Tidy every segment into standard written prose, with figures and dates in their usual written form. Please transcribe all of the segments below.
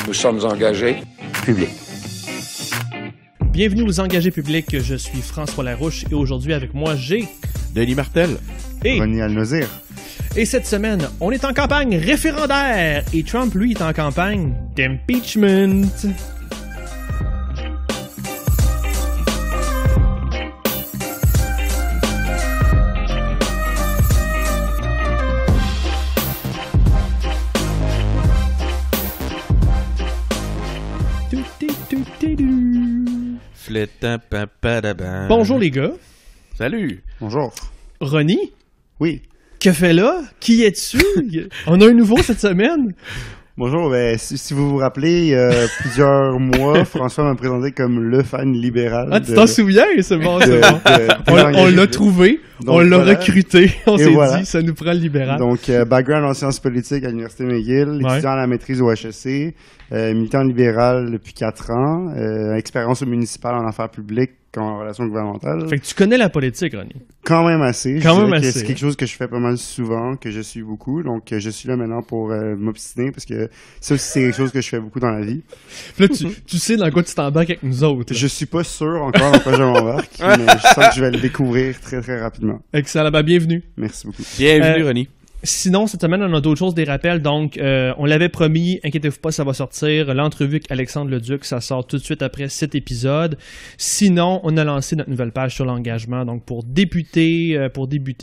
Nous sommes engagés publics. Bienvenue aux Engagés publics, je suis François Larouche et aujourd'hui avec moi j'ai Denis Martel et Ronnie Al-Nozir. Et cette semaine, on est en campagne référendaire et Trump, lui, est en campagne d'impeachment. Bonjour les gars. Salut. Bonjour. Ronnie? Oui. Que fait là? Qui es-tu? On a un nouveau cette semaine? Bonjour, si vous vous rappelez, il y a plusieurs mois, François m'a présenté comme le fan libéral. Ah, tu t'en souviens? C'est bon, c'est bon. On l'a trouvé, donc, on l'a recruté, on s'est dit, ça nous prend le libéral. Donc, background en sciences politiques à l'Université McGill, étudiant à la maîtrise au HEC, militant libéral depuis 4 ans, expérience municipale en affaires publiques, en relations gouvernementales. Fait que tu connais la politique, Ronnie. Quand même assez. C'est quelque hein. chose que je fais pas mal souvent, que je suis beaucoup. Donc, je suis là maintenant pour m'obstiner parce que ça aussi, c'est quelque chose que je fais beaucoup dans la vie. Là, tu sais dans quoi tu t'embarques avec nous autres. Là. Je suis pas sûr encore dans quoi je m'embarque, mais je sens que je vais le découvrir très, très rapidement. Excellent. Ben, bienvenue. Merci beaucoup. Bienvenue, Ronnie. Sinon, cette semaine, on a d'autres choses, des rappels. Donc, on l'avait promis, inquiétez-vous pas, ça va sortir. L'entrevue avec Alexandre Leduc, ça sort tout de suite après cet épisode. Sinon, on a lancé notre nouvelle page sur l'engagement. Donc, pour débuter,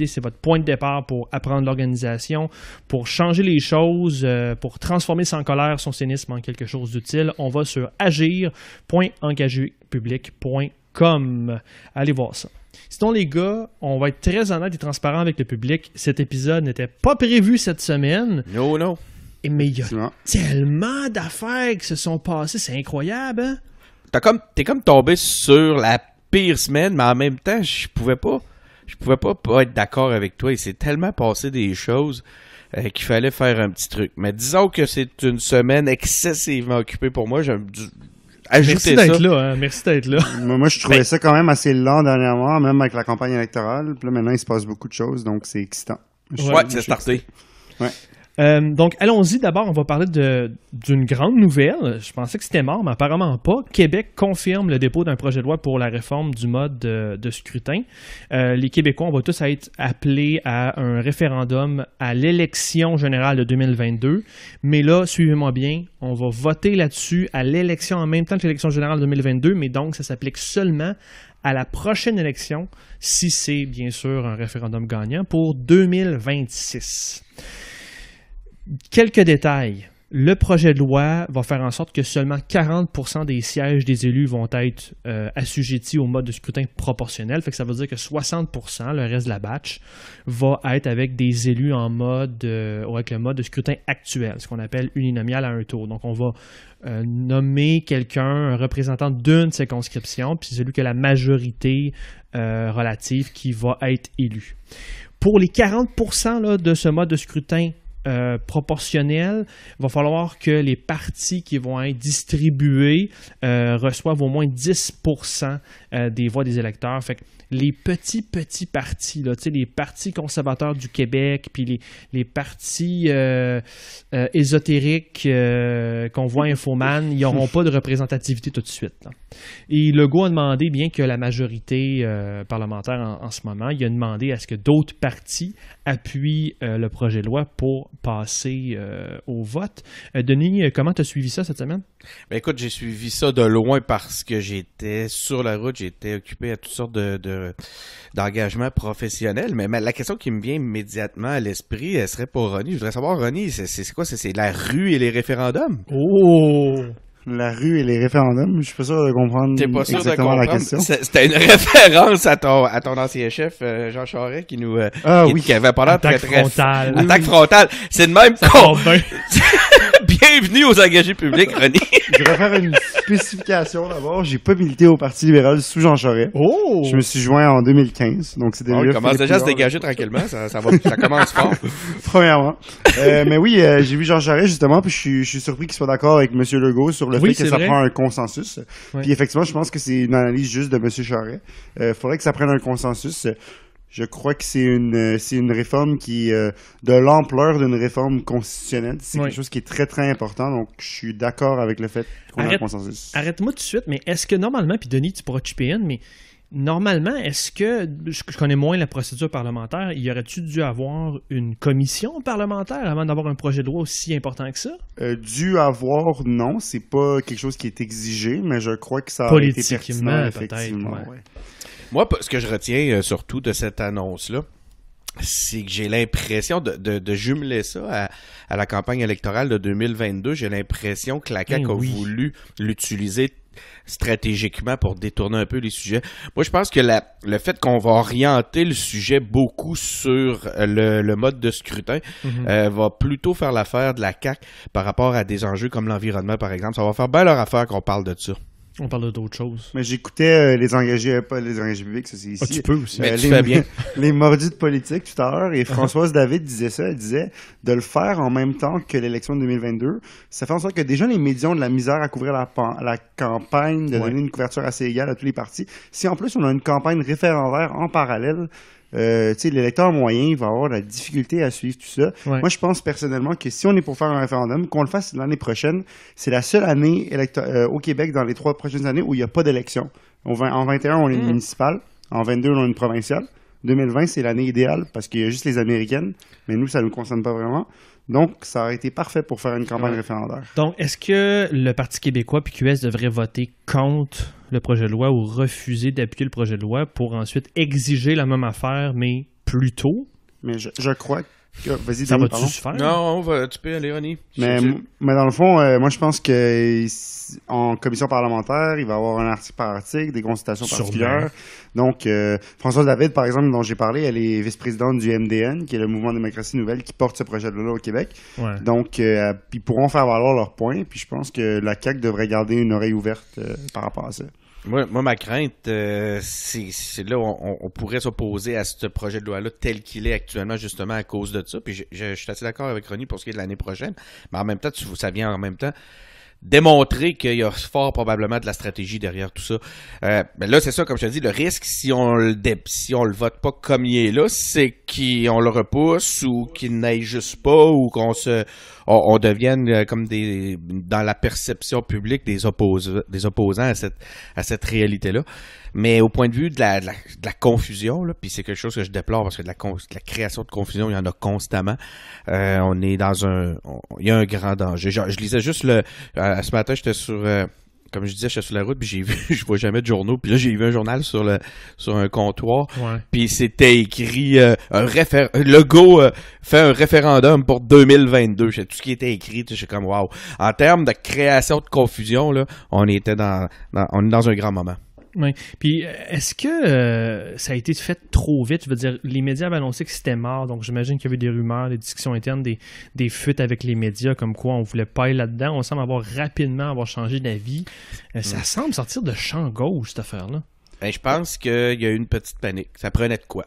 c'est votre point de départ pour apprendre l'organisation, pour changer les choses, pour transformer sans colère son cynisme en quelque chose d'utile. On va sur agir.engagépublic.com. Allez voir ça. Sinon, les gars, on va être très honnête et transparent avec le public. Cet épisode n'était pas prévu cette semaine. Non. Mais il y a tellement d'affaires qui se sont passées. C'est incroyable, hein? T'es comme tombé sur la pire semaine, mais en même temps, je pouvais pas être d'accord avec toi. Il s'est tellement passé des choses qu'il fallait faire un petit truc. Mais disons que c'est une semaine excessivement occupée pour moi. Merci d'être là, hein? Merci d'être là. Moi, je trouvais ça quand même assez lent dernièrement, même avec la campagne électorale. Puis là, maintenant, il se passe beaucoup de choses, donc c'est excitant. Ouais, c'est starté. Ouais. Donc, allons-y. D'abord, on va parler d'une grande nouvelle. Je pensais que c'était mort, mais apparemment pas. Québec confirme le dépôt d'un projet de loi pour la réforme du mode de scrutin. Les Québécois, on va tous être appelés à un référendum à l'élection générale de 2022. Mais là, suivez-moi bien, on va voter là-dessus à l'élection en même temps que l'élection générale de 2022, mais donc ça s'applique seulement à la prochaine élection, si c'est bien sûr un référendum gagnant, pour 2026. Quelques détails. Le projet de loi va faire en sorte que seulement 40% des sièges des élus vont être assujettis au mode de scrutin proportionnel. Fait que ça veut dire que 60%, le reste de la batch, va être avec des élus en mode avec le mode de scrutin actuel, ce qu'on appelle uninominal à un tour. Donc, on va nommer quelqu'un, un représentant d'une circonscription, puis c'est celui qui a la majorité relative qui va être élu. Pour les 40% là, de ce mode de scrutin proportionnel, il va falloir que les partis qui vont être distribués reçoivent au moins 10% des voix des électeurs. Fait que les petits partis, là, les partis conservateurs du Québec, puis les partis ésotériques qu'on voit à Infoman, ils n'auront pas de représentativité tout de suite. Là. Et Legault a demandé, bien que la majorité parlementaire en ce moment, il a demandé à ce que d'autres partis appuient le projet de loi pour passer au vote. Denis, comment tu as suivi ça cette semaine? Ben écoute, j'ai suivi ça de loin parce que j'étais sur la route, j'étais occupé à toutes sortes d'engagements professionnels. Mais la question qui me vient immédiatement à l'esprit, elle serait pour Ronnie. Je voudrais savoir, Ronnie, c'est quoi? C'est la rue et les référendums? Oh! La rue et les référendums, je suis pas sûr de comprendre exactement la question. C'était une référence à ton ancien chef, Jean Charest, qui nous qui avait parlé Attaque frontale. Attaque frontale. C'est de même qu'on... Bienvenue aux engagés publics, René. Je vais faire une spécification d'abord. J'ai pas milité au Parti libéral sous Jean Charest. Oh! Je me suis joint en 2015. Donc c'est on commence déjà à se dégager tranquillement. Ça commence fort. Premièrement. Mais oui, j'ai vu Jean Charest justement, puis je suis surpris qu'il soit d'accord avec M. Legault sur le fait que ça prend un consensus. Oui. Puis effectivement, je pense que c'est une analyse juste de M. Charest. Faudrait que ça prenne un consensus. Je crois que c'est une réforme qui de l'ampleur d'une réforme constitutionnelle. C'est quelque chose qui est très, très important. Donc, je suis d'accord avec le fait qu'on a un consensus. Arrête-moi tout de suite, mais est-ce que normalement, puis Denis, tu pourras chipper in, mais normalement, est-ce que, je connais moins la procédure parlementaire, y aurait-tu dû avoir une commission parlementaire avant d'avoir un projet de loi aussi important que ça? Dû avoir, non. C'est pas quelque chose qui est exigé, mais je crois que ça a été pertinent, effectivement. Ouais. Moi, ce que je retiens surtout de cette annonce-là, c'est que j'ai l'impression de jumeler ça à la campagne électorale de 2022. J'ai l'impression que la CAQ a voulu l'utiliser stratégiquement pour détourner un peu les sujets. Moi, je pense que le fait qu'on va orienter le sujet beaucoup sur le mode de scrutin va plutôt faire l'affaire de la CAQ par rapport à des enjeux comme l'environnement, par exemple. Ça va faire bien leur affaire qu'on parle de ça. On parle d'autres choses. Mais j'écoutais les engagés, pas les engagés publics, ça c'est ici. Tu peux aussi. Mais tu fais bien. Les mordus de politique tout à l'heure, et Françoise David disait ça, elle disait de le faire en même temps que l'élection de 2022. Ça fait en sorte que déjà les médias ont de la misère à couvrir la campagne, de donner une couverture assez égale à tous les partis. Si en plus on a une campagne référendaire en parallèle, l'électeur moyen va avoir la difficulté à suivre tout ça. Ouais. Moi, je pense personnellement que si on est pour faire un référendum, qu'on le fasse l'année prochaine, c'est la seule année au Québec dans les 3 prochaines années où il n'y a pas d'élection. En 21, on a une municipale. En 22, on a une provinciale. 2020, c'est l'année idéale parce qu'il y a juste les américaines, mais nous, ça ne nous concerne pas vraiment. Donc, ça aurait été parfait pour faire une campagne référendaire. Donc, est-ce que le Parti québécois puis QS devrait voter contre le projet de loi ou refuser d'appuyer le projet de loi pour ensuite exiger la même affaire, mais plus tôt? Mais je crois que... Vas-y, ça va-tu se faire? Non, tu peux aller, René. Mais dans le fond, moi, je pense que en commission parlementaire, il va y avoir un article par article, des consultations particulières. Donc, Françoise David, par exemple, dont j'ai parlé, elle est vice-présidente du MDN, qui est le Mouvement Démocratie Nouvelle, qui porte ce projet de loi au Québec. Ouais. Donc, ils pourront faire valoir leurs points. Puis je pense que la CAQ devrait garder une oreille ouverte par rapport à ça. Moi, ma crainte, c'est là où on pourrait s'opposer à ce projet de loi-là tel qu'il est actuellement, justement, à cause de ça. Puis je suis assez d'accord avec Ronnie pour ce qui est de l'année prochaine. Mais en même temps, ça vient en même temps démontrer qu'il y a fort probablement de la stratégie derrière tout ça. Mais là, c'est ça, comme je te dis, le risque, si on le vote pas comme il est là, c'est qu'on le repousse ou qu'il n'aille juste pas ou on devienne comme dans la perception publique des opposants à cette réalité-là. Mais au point de vue de la confusion, là, puis c'est quelque chose que je déplore parce que de la création de confusion, il y en a constamment. On est il y a un grand danger. Je lisais juste ce matin, j'étais sur comme je disais, j'étais sur la route, puis je vois jamais de journaux, puis là j'ai vu un journal sur un comptoir, puis c'était écrit Legault fait un référendum pour 2022. Tout ce qui était écrit, je suis comme wow. En termes de création de confusion, là, on est dans un grand moment. Oui. Puis, est-ce que ça a été fait trop vite? Je veux dire, les médias avaient annoncé que c'était mort, donc j'imagine qu'il y avait des rumeurs, des discussions internes, des fuites avec les médias, comme quoi on voulait pas aller là-dedans. On semble rapidement avoir changé d'avis. Ça semble sortir de champ gauche, cette affaire-là. Ben, je pense qu'il y a eu une petite panique. Ça prenait de quoi?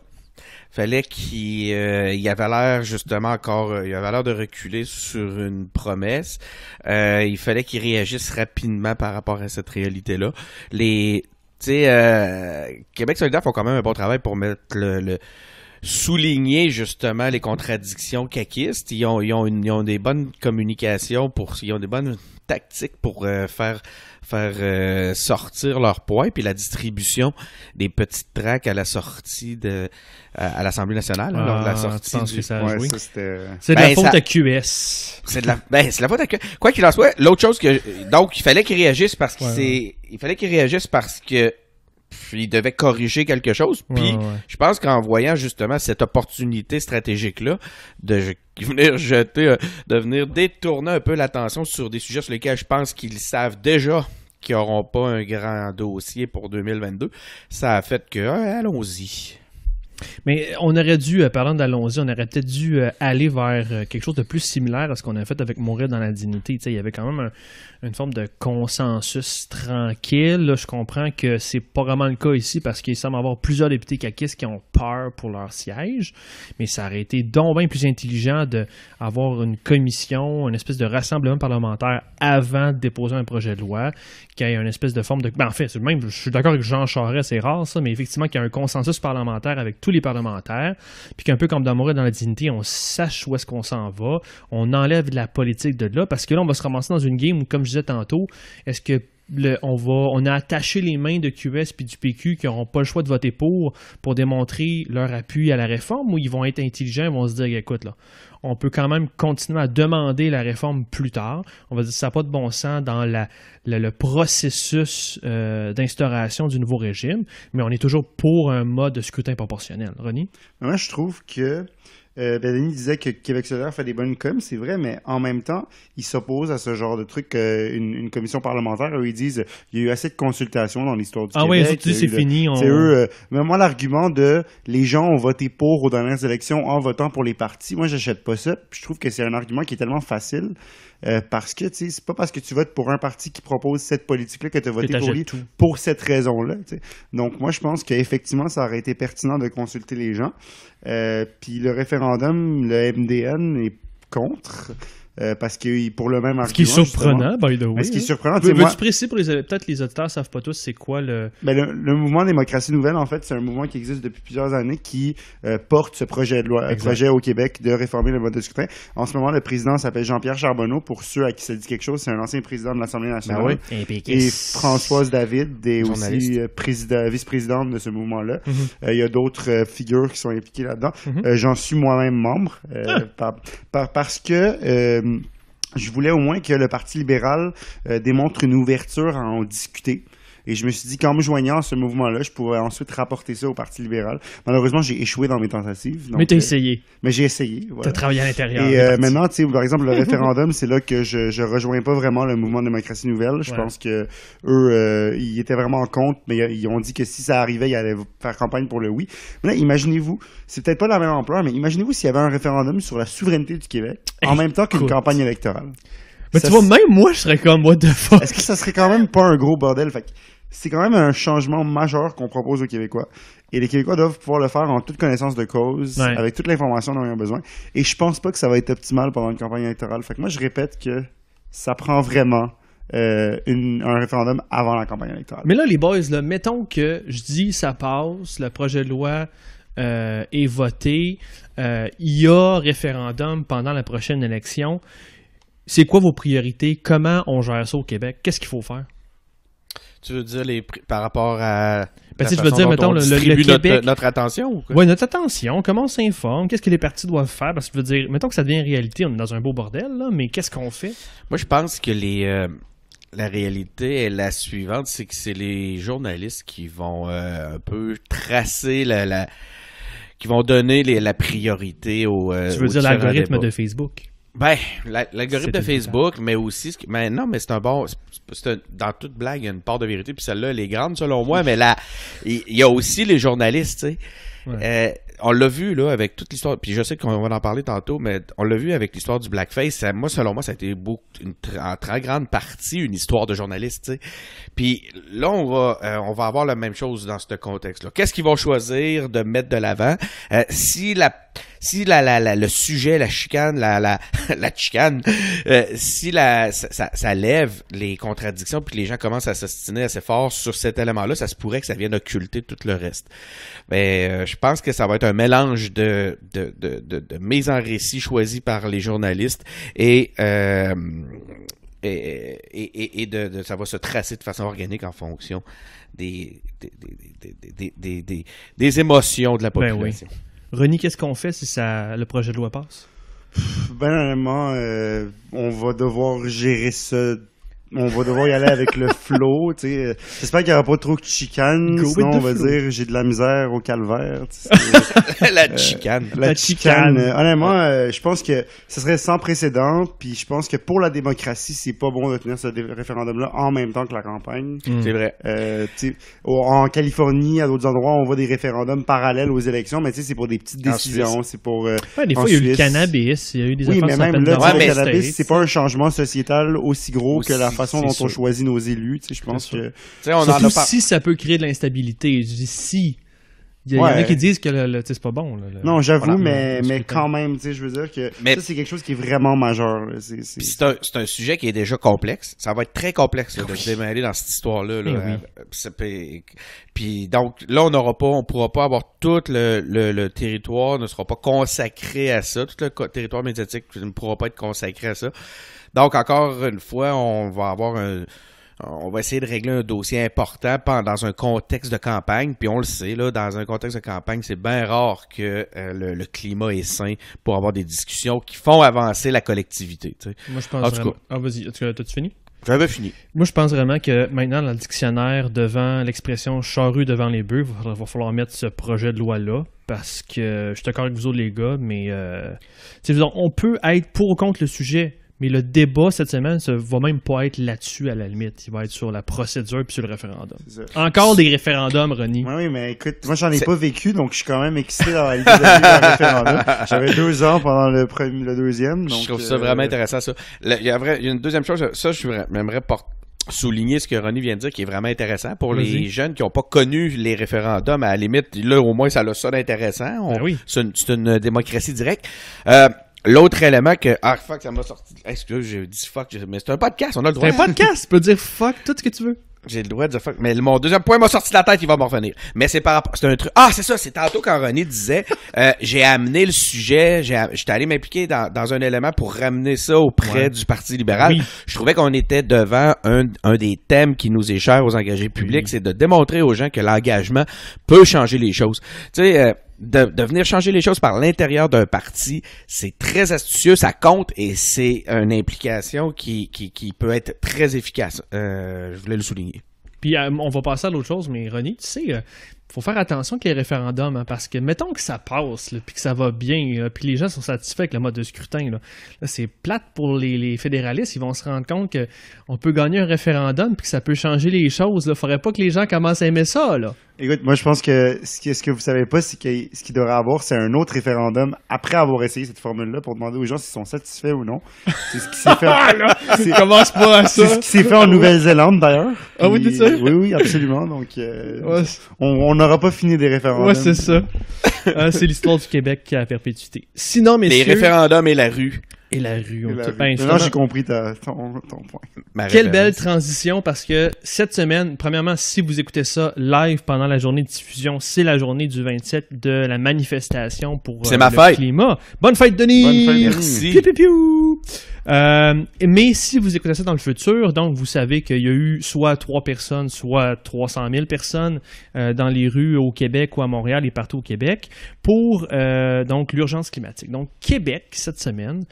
Fallait qu'il avait l'air justement il avait l'air de reculer sur une promesse. Il fallait qu'il réagisse rapidement par rapport à cette réalité-là. Québec solidaire font quand même un bon travail pour mettre souligner justement les contradictions caquistes. Ils ont des bonnes communications ils ont des bonnes tactiques pour faire sortir leurs points, puis la distribution des petites tracts à la sortie à l'Assemblée nationale. Lors de la sortie que ça a joué. Ça, c'est de la faute à QS. C'est de la faute à QS. Quoi qu'il en soit, l'autre chose donc il fallait qu'il réagisse parce que il devait corriger quelque chose. Puis je pense qu'en voyant justement cette opportunité stratégique-là de venir détourner un peu l'attention sur des sujets sur lesquels je pense qu'ils savent déjà qu'ils n'auront pas un grand dossier pour 2022, ça a fait que allons-y. Mais on aurait dû, parlant d'allons-y, on aurait peut-être dû aller vers quelque chose de plus similaire à ce qu'on a fait avec Mourir dans la dignité. Il y avait quand même une forme de consensus tranquille. Là, je comprends que c'est pas vraiment le cas ici parce qu'il semble y avoir plusieurs députés caquistes qui ont peur pour leur siège. Mais ça aurait été donc bien plus intelligent d'avoir une commission, une espèce de rassemblement parlementaire avant de déposer un projet de loi, qu'il y ait une espèce de forme de... Ben, en fait, je suis d'accord avec Jean Charest, c'est rare ça, mais effectivement qu'il y a un consensus parlementaire avec tous les parlementaire, puis qu'un peu comme dans Mourir dans la dignité, on sache où est-ce qu'on s'en va, on enlève de la politique de là, parce que là, on va se ramasser dans une game où, comme je disais tantôt, est-ce que on a attaché les mains de QS puis du PQ qui n'auront pas le choix de voter pour démontrer leur appui à la réforme, ou ils vont être intelligents, ils vont se dire, écoute, là, on peut quand même continuer à demander la réforme plus tard. On va dire que ça n'a pas de bon sens dans le processus d'instauration du nouveau régime, mais on est toujours pour un mode de scrutin proportionnel. Ronnie? Moi, je trouve que Denis disait que Québec solidaire fait des bonnes coms, c'est vrai, mais en même temps, il s'oppose à ce genre de truc, une commission parlementaire où ils disent il y a eu assez de consultations dans l'histoire du Québec. Ah oui, c'est fini. C'est eux. Mais moi, l'argument de les gens ont voté pour aux dernières élections en votant pour les partis, moi, j'achète pas ça. Puis je trouve que c'est un argument qui est tellement facile. Parce que, tu sais, c'est pas parce que tu votes pour un parti qui propose cette politique-là que tu as voté pour lui pour cette raison-là, tu sais. Donc, moi, je pense qu'effectivement, ça aurait été pertinent de consulter les gens. Puis le référendum, le MDN est contre. Parce que pour le même argument. Ce qui est surprenant, by the way. Ce qui est surprenant, veux-tu préciser pour peut-être les auditeurs ne savent pas tous, c'est quoi le... le mouvement Démocratie Nouvelle, en fait, c'est un mouvement qui existe depuis plusieurs années qui porte ce projet de loi, projet au Québec de réformer le mode de scrutin. En ce moment, le président s'appelle Jean-Pierre Charbonneau. Pour ceux à qui ça dit quelque chose, c'est un ancien président de l'Assemblée nationale. Et Françoise David est aussi vice-présidente de ce mouvement-là. Il y a d'autres figures qui sont impliquées là-dedans. J'en suis moi-même membre parce que je voulais au moins que le Parti libéral démontre une ouverture à en discuter. Et je me suis dit qu'en me joignant à ce mouvement-là, je pourrais ensuite rapporter ça au Parti libéral. Malheureusement, j'ai échoué dans mes tentatives. Donc, mais t'as essayé. Mais j'ai essayé. Voilà. T'as travaillé à l'intérieur. Et maintenant, tu sais, par exemple, le référendum, c'est là que je rejoins pas vraiment le mouvement Démocratie Nouvelle. Je pense que eux, ils étaient vraiment en contre, mais ils ont dit que si ça arrivait, ils allaient faire campagne pour le oui. Mais là, imaginez-vous, c'est peut-être pas la même ampleur, mais imaginez-vous s'il y avait un référendum sur la souveraineté du Québec en même temps qu'une campagne électorale. Mais tu vois, même moi, je serais comme, what the fuck? Est-ce que ça serait quand même pas un gros bordel? Fait que c'est quand même un changement majeur qu'on propose aux Québécois. Et les Québécois doivent pouvoir le faire en toute connaissance de cause, avec toute l'information dont ils ont besoin. Et je pense pas que ça va être optimal pendant une campagne électorale. Fait que moi, je répète que ça prend vraiment un référendum avant la campagne électorale. Mais là, les boys, là, mettons que je dis ça passe, le projet de loi est voté, il y a référendum pendant la prochaine élection. C'est quoi vos priorités? Comment on gère ça au Québec? Qu'est-ce qu'il faut faire? Tu veux dire par rapport à je veux dire, mettons, le Québec... notre attention ou quoi? Oui, notre attention. Comment on s'informe? Qu'est-ce que les partis doivent faire? Parce que je veux dire, mettons que ça devient réalité, on est dans un beau bordel, là, mais qu'est-ce qu'on fait? Moi, je pense que la réalité est la suivante, c'est que c'est les journalistes qui vont un peu tracer qui vont donner la priorité au... Tu veux dire l'algorithme de Facebook? Ben, l'algorithme de Facebook, mais aussi... Mais non, mais c'est un bon... dans toute blague, il y a une part de vérité, puis celle-là, elle est grande, selon moi, mais là, il y a aussi les journalistes, tu sais. Ouais. On l'a vu, là, avec toute l'histoire, puis je sais qu'on va en parler tantôt, mais on l'a vu avec l'histoire du blackface. Moi, selon moi, ça a été en très grande partie une histoire de journaliste, tu sais. Puis là, on va avoir la même chose dans ce contexte-là. Qu'est-ce qu'ils vont choisir de mettre de l'avant? Si le sujet, la chicane, la chicane, si ça lève les contradictions puis les gens commencent à s'ostiner assez fort sur cet élément-là, ça se pourrait que ça vienne occulter tout le reste. Mais je pense que ça va être un mélange de mise en récit choisie par les journalistes et ça va se tracer de façon organique en fonction des émotions de la population. Ben oui. René, qu'est-ce qu'on fait si le projet de loi passe? Honnêtement, on va devoir gérer ça. On va devoir y aller avec le flow, tu sais. J'espère qu'il n'y aura pas trop de chicane, sinon on va dire j'ai de la misère au calvaire. La chicane. La chicane. Honnêtement, je pense que ce serait sans précédent, puis je pense que pour la démocratie, c'est pas bon de tenir ce référendum-là en même temps que la campagne. C'est vrai. En Californie, à d'autres endroits, on voit des référendums parallèles aux élections, mais tu sais, c'est pour des petites décisions, c'est pour... des fois, il y a eu le cannabis, il y a eu des affaires... Oui, mais même là, le cannabis, c'est pas un changement sociétal aussi gros que la façon dont on choisit nos élus, tu sais, je pense que... Surtout si ça peut créer de l'instabilité. Je dis si. Il y en a qui disent que c'est pas bon. Non, j'avoue, mais quand même, tu sais, je veux dire que ça, c'est quelque chose qui est vraiment majeur. C'est un sujet qui est déjà complexe. Ça va être très complexe de se démêler dans cette histoire-là. Puis donc, là, on pourra pas avoir tout le territoire, ne sera pas consacré à ça. Tout le territoire médiatique ne pourra pas être consacré à ça. Donc, encore une fois, on va essayer de régler un dossier important dans un contexte de campagne. Puis on le sait, là, dans un contexte de campagne, c'est bien rare que le climat est sain pour avoir des discussions qui font avancer la collectivité. Tu sais. Moi, je pense vraiment... Ah, vas-y, t'as-tu fini? J'avais fini. Moi, je pense vraiment que maintenant, dans le dictionnaire, devant l'expression « charrue devant les bœufs », il va falloir mettre ce projet de loi-là, parce que je suis d'accord avec vous autres, les gars, mais on peut être pour ou contre le sujet, mais le débat cette semaine, ça va même pas être là-dessus à la limite. Il va être sur la procédure puis sur le référendum. Encore des référendums, Ronnie. Oui, mais écoute, moi j'en ai pas vécu, donc je suis quand même excité d'avoir l'idée d'un référendum. J'avais 2 ans pendant le deuxième. Donc, je trouve ça vraiment intéressant, ça. Il y a une deuxième chose, ça, j'aimerais souligner ce que Ronnie vient de dire, qui est vraiment intéressant pour les jeunes qui n'ont pas connu les référendums. À la limite, là, au moins, ça a ça d'intéressant. C'est une démocratie directe. L'autre élément que... Ah, fuck, ça m'a sorti... Excuse, j'ai dit fuck, mais c'est un podcast, on a le droit. C'est un podcast, tu peux dire fuck tout ce que tu veux. J'ai le droit de dire fuck, mais mon deuxième point m'a sorti de la tête, il va m'en revenir. Mais c'est par rapport... C'est un truc... Ah, c'est ça, c'est tantôt quand René disait, j'ai amené le sujet, j'étais allé m'impliquer dans un élément pour ramener ça auprès du Parti libéral. Oui. Je trouvais qu'on était devant un des thèmes qui nous est cher aux engagés publics, c'est de démontrer aux gens que l'engagement peut changer les choses. Tu sais... De venir changer les choses par l'intérieur d'un parti, c'est très astucieux, ça compte et c'est une implication qui peut être très efficace. Je voulais le souligner. Puis on va passer à l'autre chose, mais René, tu sais, faut faire attention qu'il y ait référendum, hein, parce que mettons que ça passe, puis que ça va bien, puis les gens sont satisfaits avec le mode de scrutin. Là c'est plate pour les fédéralistes, ils vont se rendre compte qu'on peut gagner un référendum puis que ça peut changer les choses. Il faudrait pas que les gens commencent à aimer ça. Là. Écoute, moi je pense que ce que vous savez pas, c'est que ce qu'il devrait avoir, c'est un autre référendum après avoir essayé cette formule-là pour demander aux gens s'ils sont satisfaits ou non. C'est ce qui s'est fait. Commence pas à ça. C'est ce qui s'est fait en Nouvelle-Zélande d'ailleurs. Ah oui, tu sais. Oui, absolument. Donc on n'aura pas fini des référendums. Ouais, c'est ça. C'est l'histoire du Québec à perpétuité. Sinon, messieurs... Les référendums et la rue. Et la rue. Maintenant, j'ai compris ton point. Quelle belle transition, parce que cette semaine, premièrement, si vous écoutez ça live pendant la journée de diffusion, c'est la journée du 27 de la manifestation pour le climat. Bonne fête, Denis! Bonne fête, merci! Piu, piu, piu. Mais si vous écoutez ça dans le futur, donc vous savez qu'il y a eu soit 3 personnes, soit 300 000 personnes dans les rues au Québec ou à Montréal et partout au Québec pour donc l'urgence climatique. Donc Québec, cette semaine,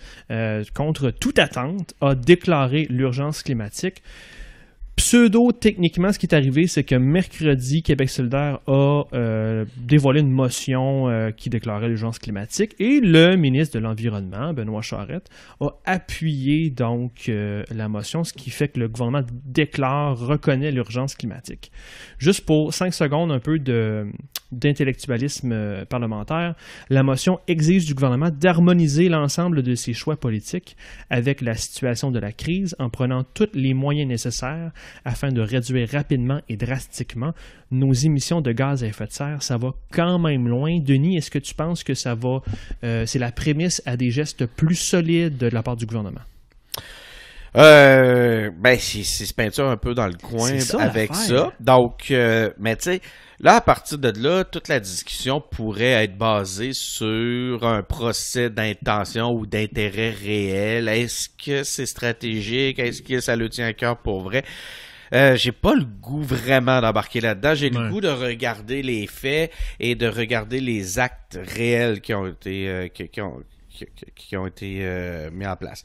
contre toute attente, a déclaré l'urgence climatique. Pseudo-techniquement, ce qui est arrivé, c'est que mercredi, Québec solidaire a dévoilé une motion qui déclarait l'urgence climatique et le ministre de l'Environnement, Benoît Charette, a appuyé donc la motion, ce qui fait que le gouvernement reconnaît l'urgence climatique. Juste pour 5 secondes, un peu d'intellectualisme parlementaire, la motion exige du gouvernement d'harmoniser l'ensemble de ses choix politiques avec la situation de la crise en prenant tous les moyens nécessaires afin de réduire rapidement et drastiquement nos émissions de gaz à effet de serre. Ça va quand même loin. Denis, est-ce que tu penses que ça va... c'est la prémisse à des gestes plus solides de la part du gouvernement? C'est se peinture un peu dans le coin avec ça. Donc, mais tu sais, là, à partir de là, toute la discussion pourrait être basée sur un procès d'intention ou d'intérêt réel. Est-ce que c'est stratégique? Est-ce que ça le tient à cœur pour vrai? J'ai pas le goût vraiment d'embarquer là-dedans. J'ai le goût de regarder les faits et de regarder les actes réels qui ont été qui ont été mis en place.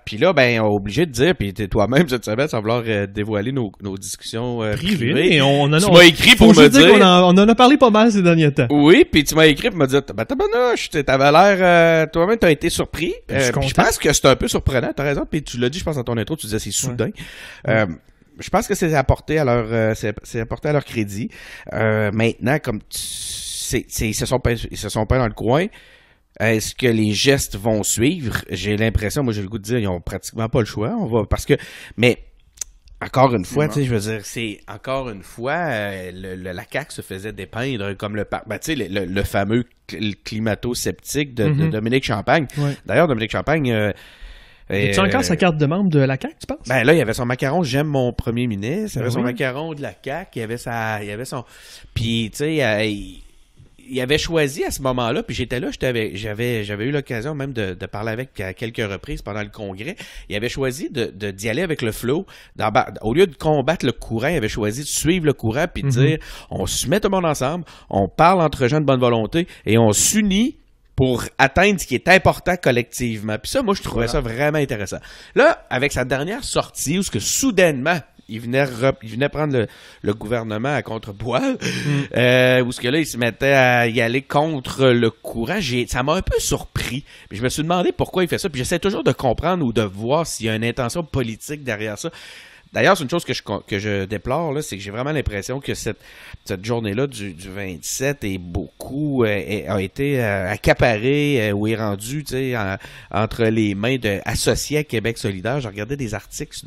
Puis là, on est obligé de dire, puis toi-même cette semaine, sans vouloir dévoiler nos discussions privées. Et tu m'as écrit pour me dire... On en a parlé pas mal ces derniers temps. Oui, puis tu m'as écrit pour me dire, t'avais l'air... toi-même, t'as été surpris. Je pense que c'est un peu surprenant, t'as raison, puis tu l'as dit, je pense, dans ton intro, tu disais c'est soudain. Je pense que c'est apporté à leur crédit. Maintenant, comme ils se sont peints dans le coin. Est-ce que les gestes vont suivre? J'ai l'impression, moi j'ai le goût de dire, ils ont pratiquement pas le choix. Mais Encore une fois, tu sais, je veux dire, c'est encore une fois, la CAQ se faisait dépeindre comme le le fameux climato-sceptique de Dominique Champagne. Ouais. D'ailleurs, Dominique Champagne... As-tu encore sa carte de membre de la CAQ, tu penses? Ben là, il y avait son macaron, j'aime mon premier ministre, il y avait son macaron de la CAQ, il y avait son... Puis, tu sais, il avait choisi à ce moment-là, puis j'étais là, j'avais eu l'occasion même de parler avec à quelques reprises pendant le congrès. Il avait choisi d'y aller avec le flow. Au lieu de combattre le courant, il avait choisi de suivre le courant puis de dire, on se met tout le monde ensemble, on parle entre gens de bonne volonté et on s'unit pour atteindre ce qui est important collectivement. Puis ça, moi, je trouvais ça vraiment intéressant. Là, avec sa dernière sortie, où ce que soudainement, il venait prendre le gouvernement à contre-poil, où ce que là, il se mettait à y aller contre le courant. Ça m'a un peu surpris. Puis je me suis demandé pourquoi il fait ça. Puis j'essaie toujours de comprendre ou de voir s'il y a une intention politique derrière ça. D'ailleurs, c'est une chose que je déplore, là, c'est que j'ai vraiment l'impression que cette journée-là du 27 est beaucoup a été accaparée ou est rendue, tu sais, entre les mains associés à Québec solidaire. Je regardais des articles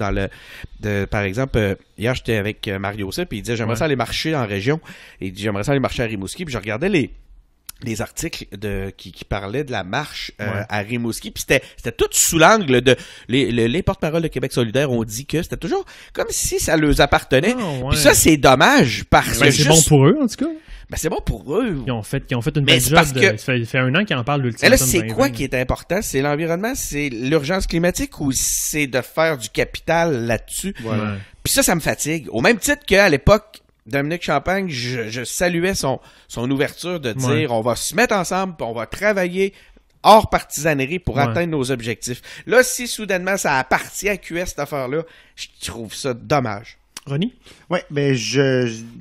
par exemple, hier j'étais avec Mario Sepp, puis il disait j'aimerais ça aller marcher en région, et il dit j'aimerais ça aller marcher à Rimouski, puis je regardais les articles qui parlaient de la marche à Rimouski, puis c'était tout sous l'angle de les porte-paroles de Québec solidaire ont dit que c'était toujours comme si ça leur appartenait. Puis ça, c'est dommage parce que c'est bon pour eux en tout cas. Ben c'est bon pour eux. Ils ont fait une belle job. Ça fait un an qu'ils en parlent l'ultimatum. Là, c'est quoi qui est important? C'est l'environnement, c'est l'urgence climatique ou c'est de faire du capital là-dessus? Voilà. Puis ça me fatigue. Au même titre qu'à l'époque, Dominique Champagne, je saluais son ouverture de dire on va se mettre ensemble, puis on va travailler hors partisanerie pour atteindre nos objectifs. Là, si soudainement ça appartient à QS cette affaire-là, je trouve ça dommage. Ronnie? Oui, ben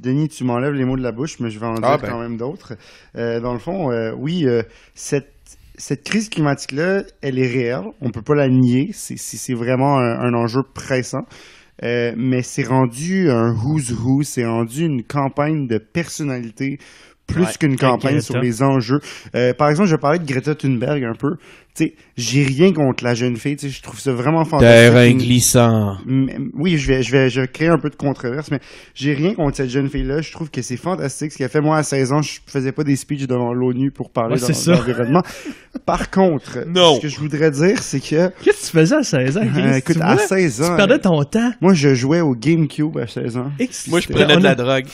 Denis, tu m'enlèves les mots de la bouche, mais je vais en dire quand même d'autres. Dans le fond, cette crise climatique-là, elle est réelle. On peut pas la nier. C'est vraiment un enjeu pressant. Mais c'est rendu un who's who, c'est rendu une campagne de personnalité plus qu'une campagne sur les enjeux. Par exemple, je parlais de Greta Thunberg un peu. Tu sais, j'ai rien contre la jeune fille. Tu sais, je trouve ça vraiment fantastique. Terrain glissant. Oui, je vais créer un peu de controverse, mais j'ai rien contre cette jeune fille-là. Je trouve que c'est fantastique ce qu'elle fait. Moi, à 16 ans, je faisais pas des speeches devant l'ONU pour parler d'environnement. Par contre, ce que je voudrais dire, c'est que... Qu'est-ce que tu faisais à 16 ans? Écoute, à 16 ans... Tu perdais ton temps. Moi, je jouais au GameCube à 16 ans. Moi, je prenais de la drogue.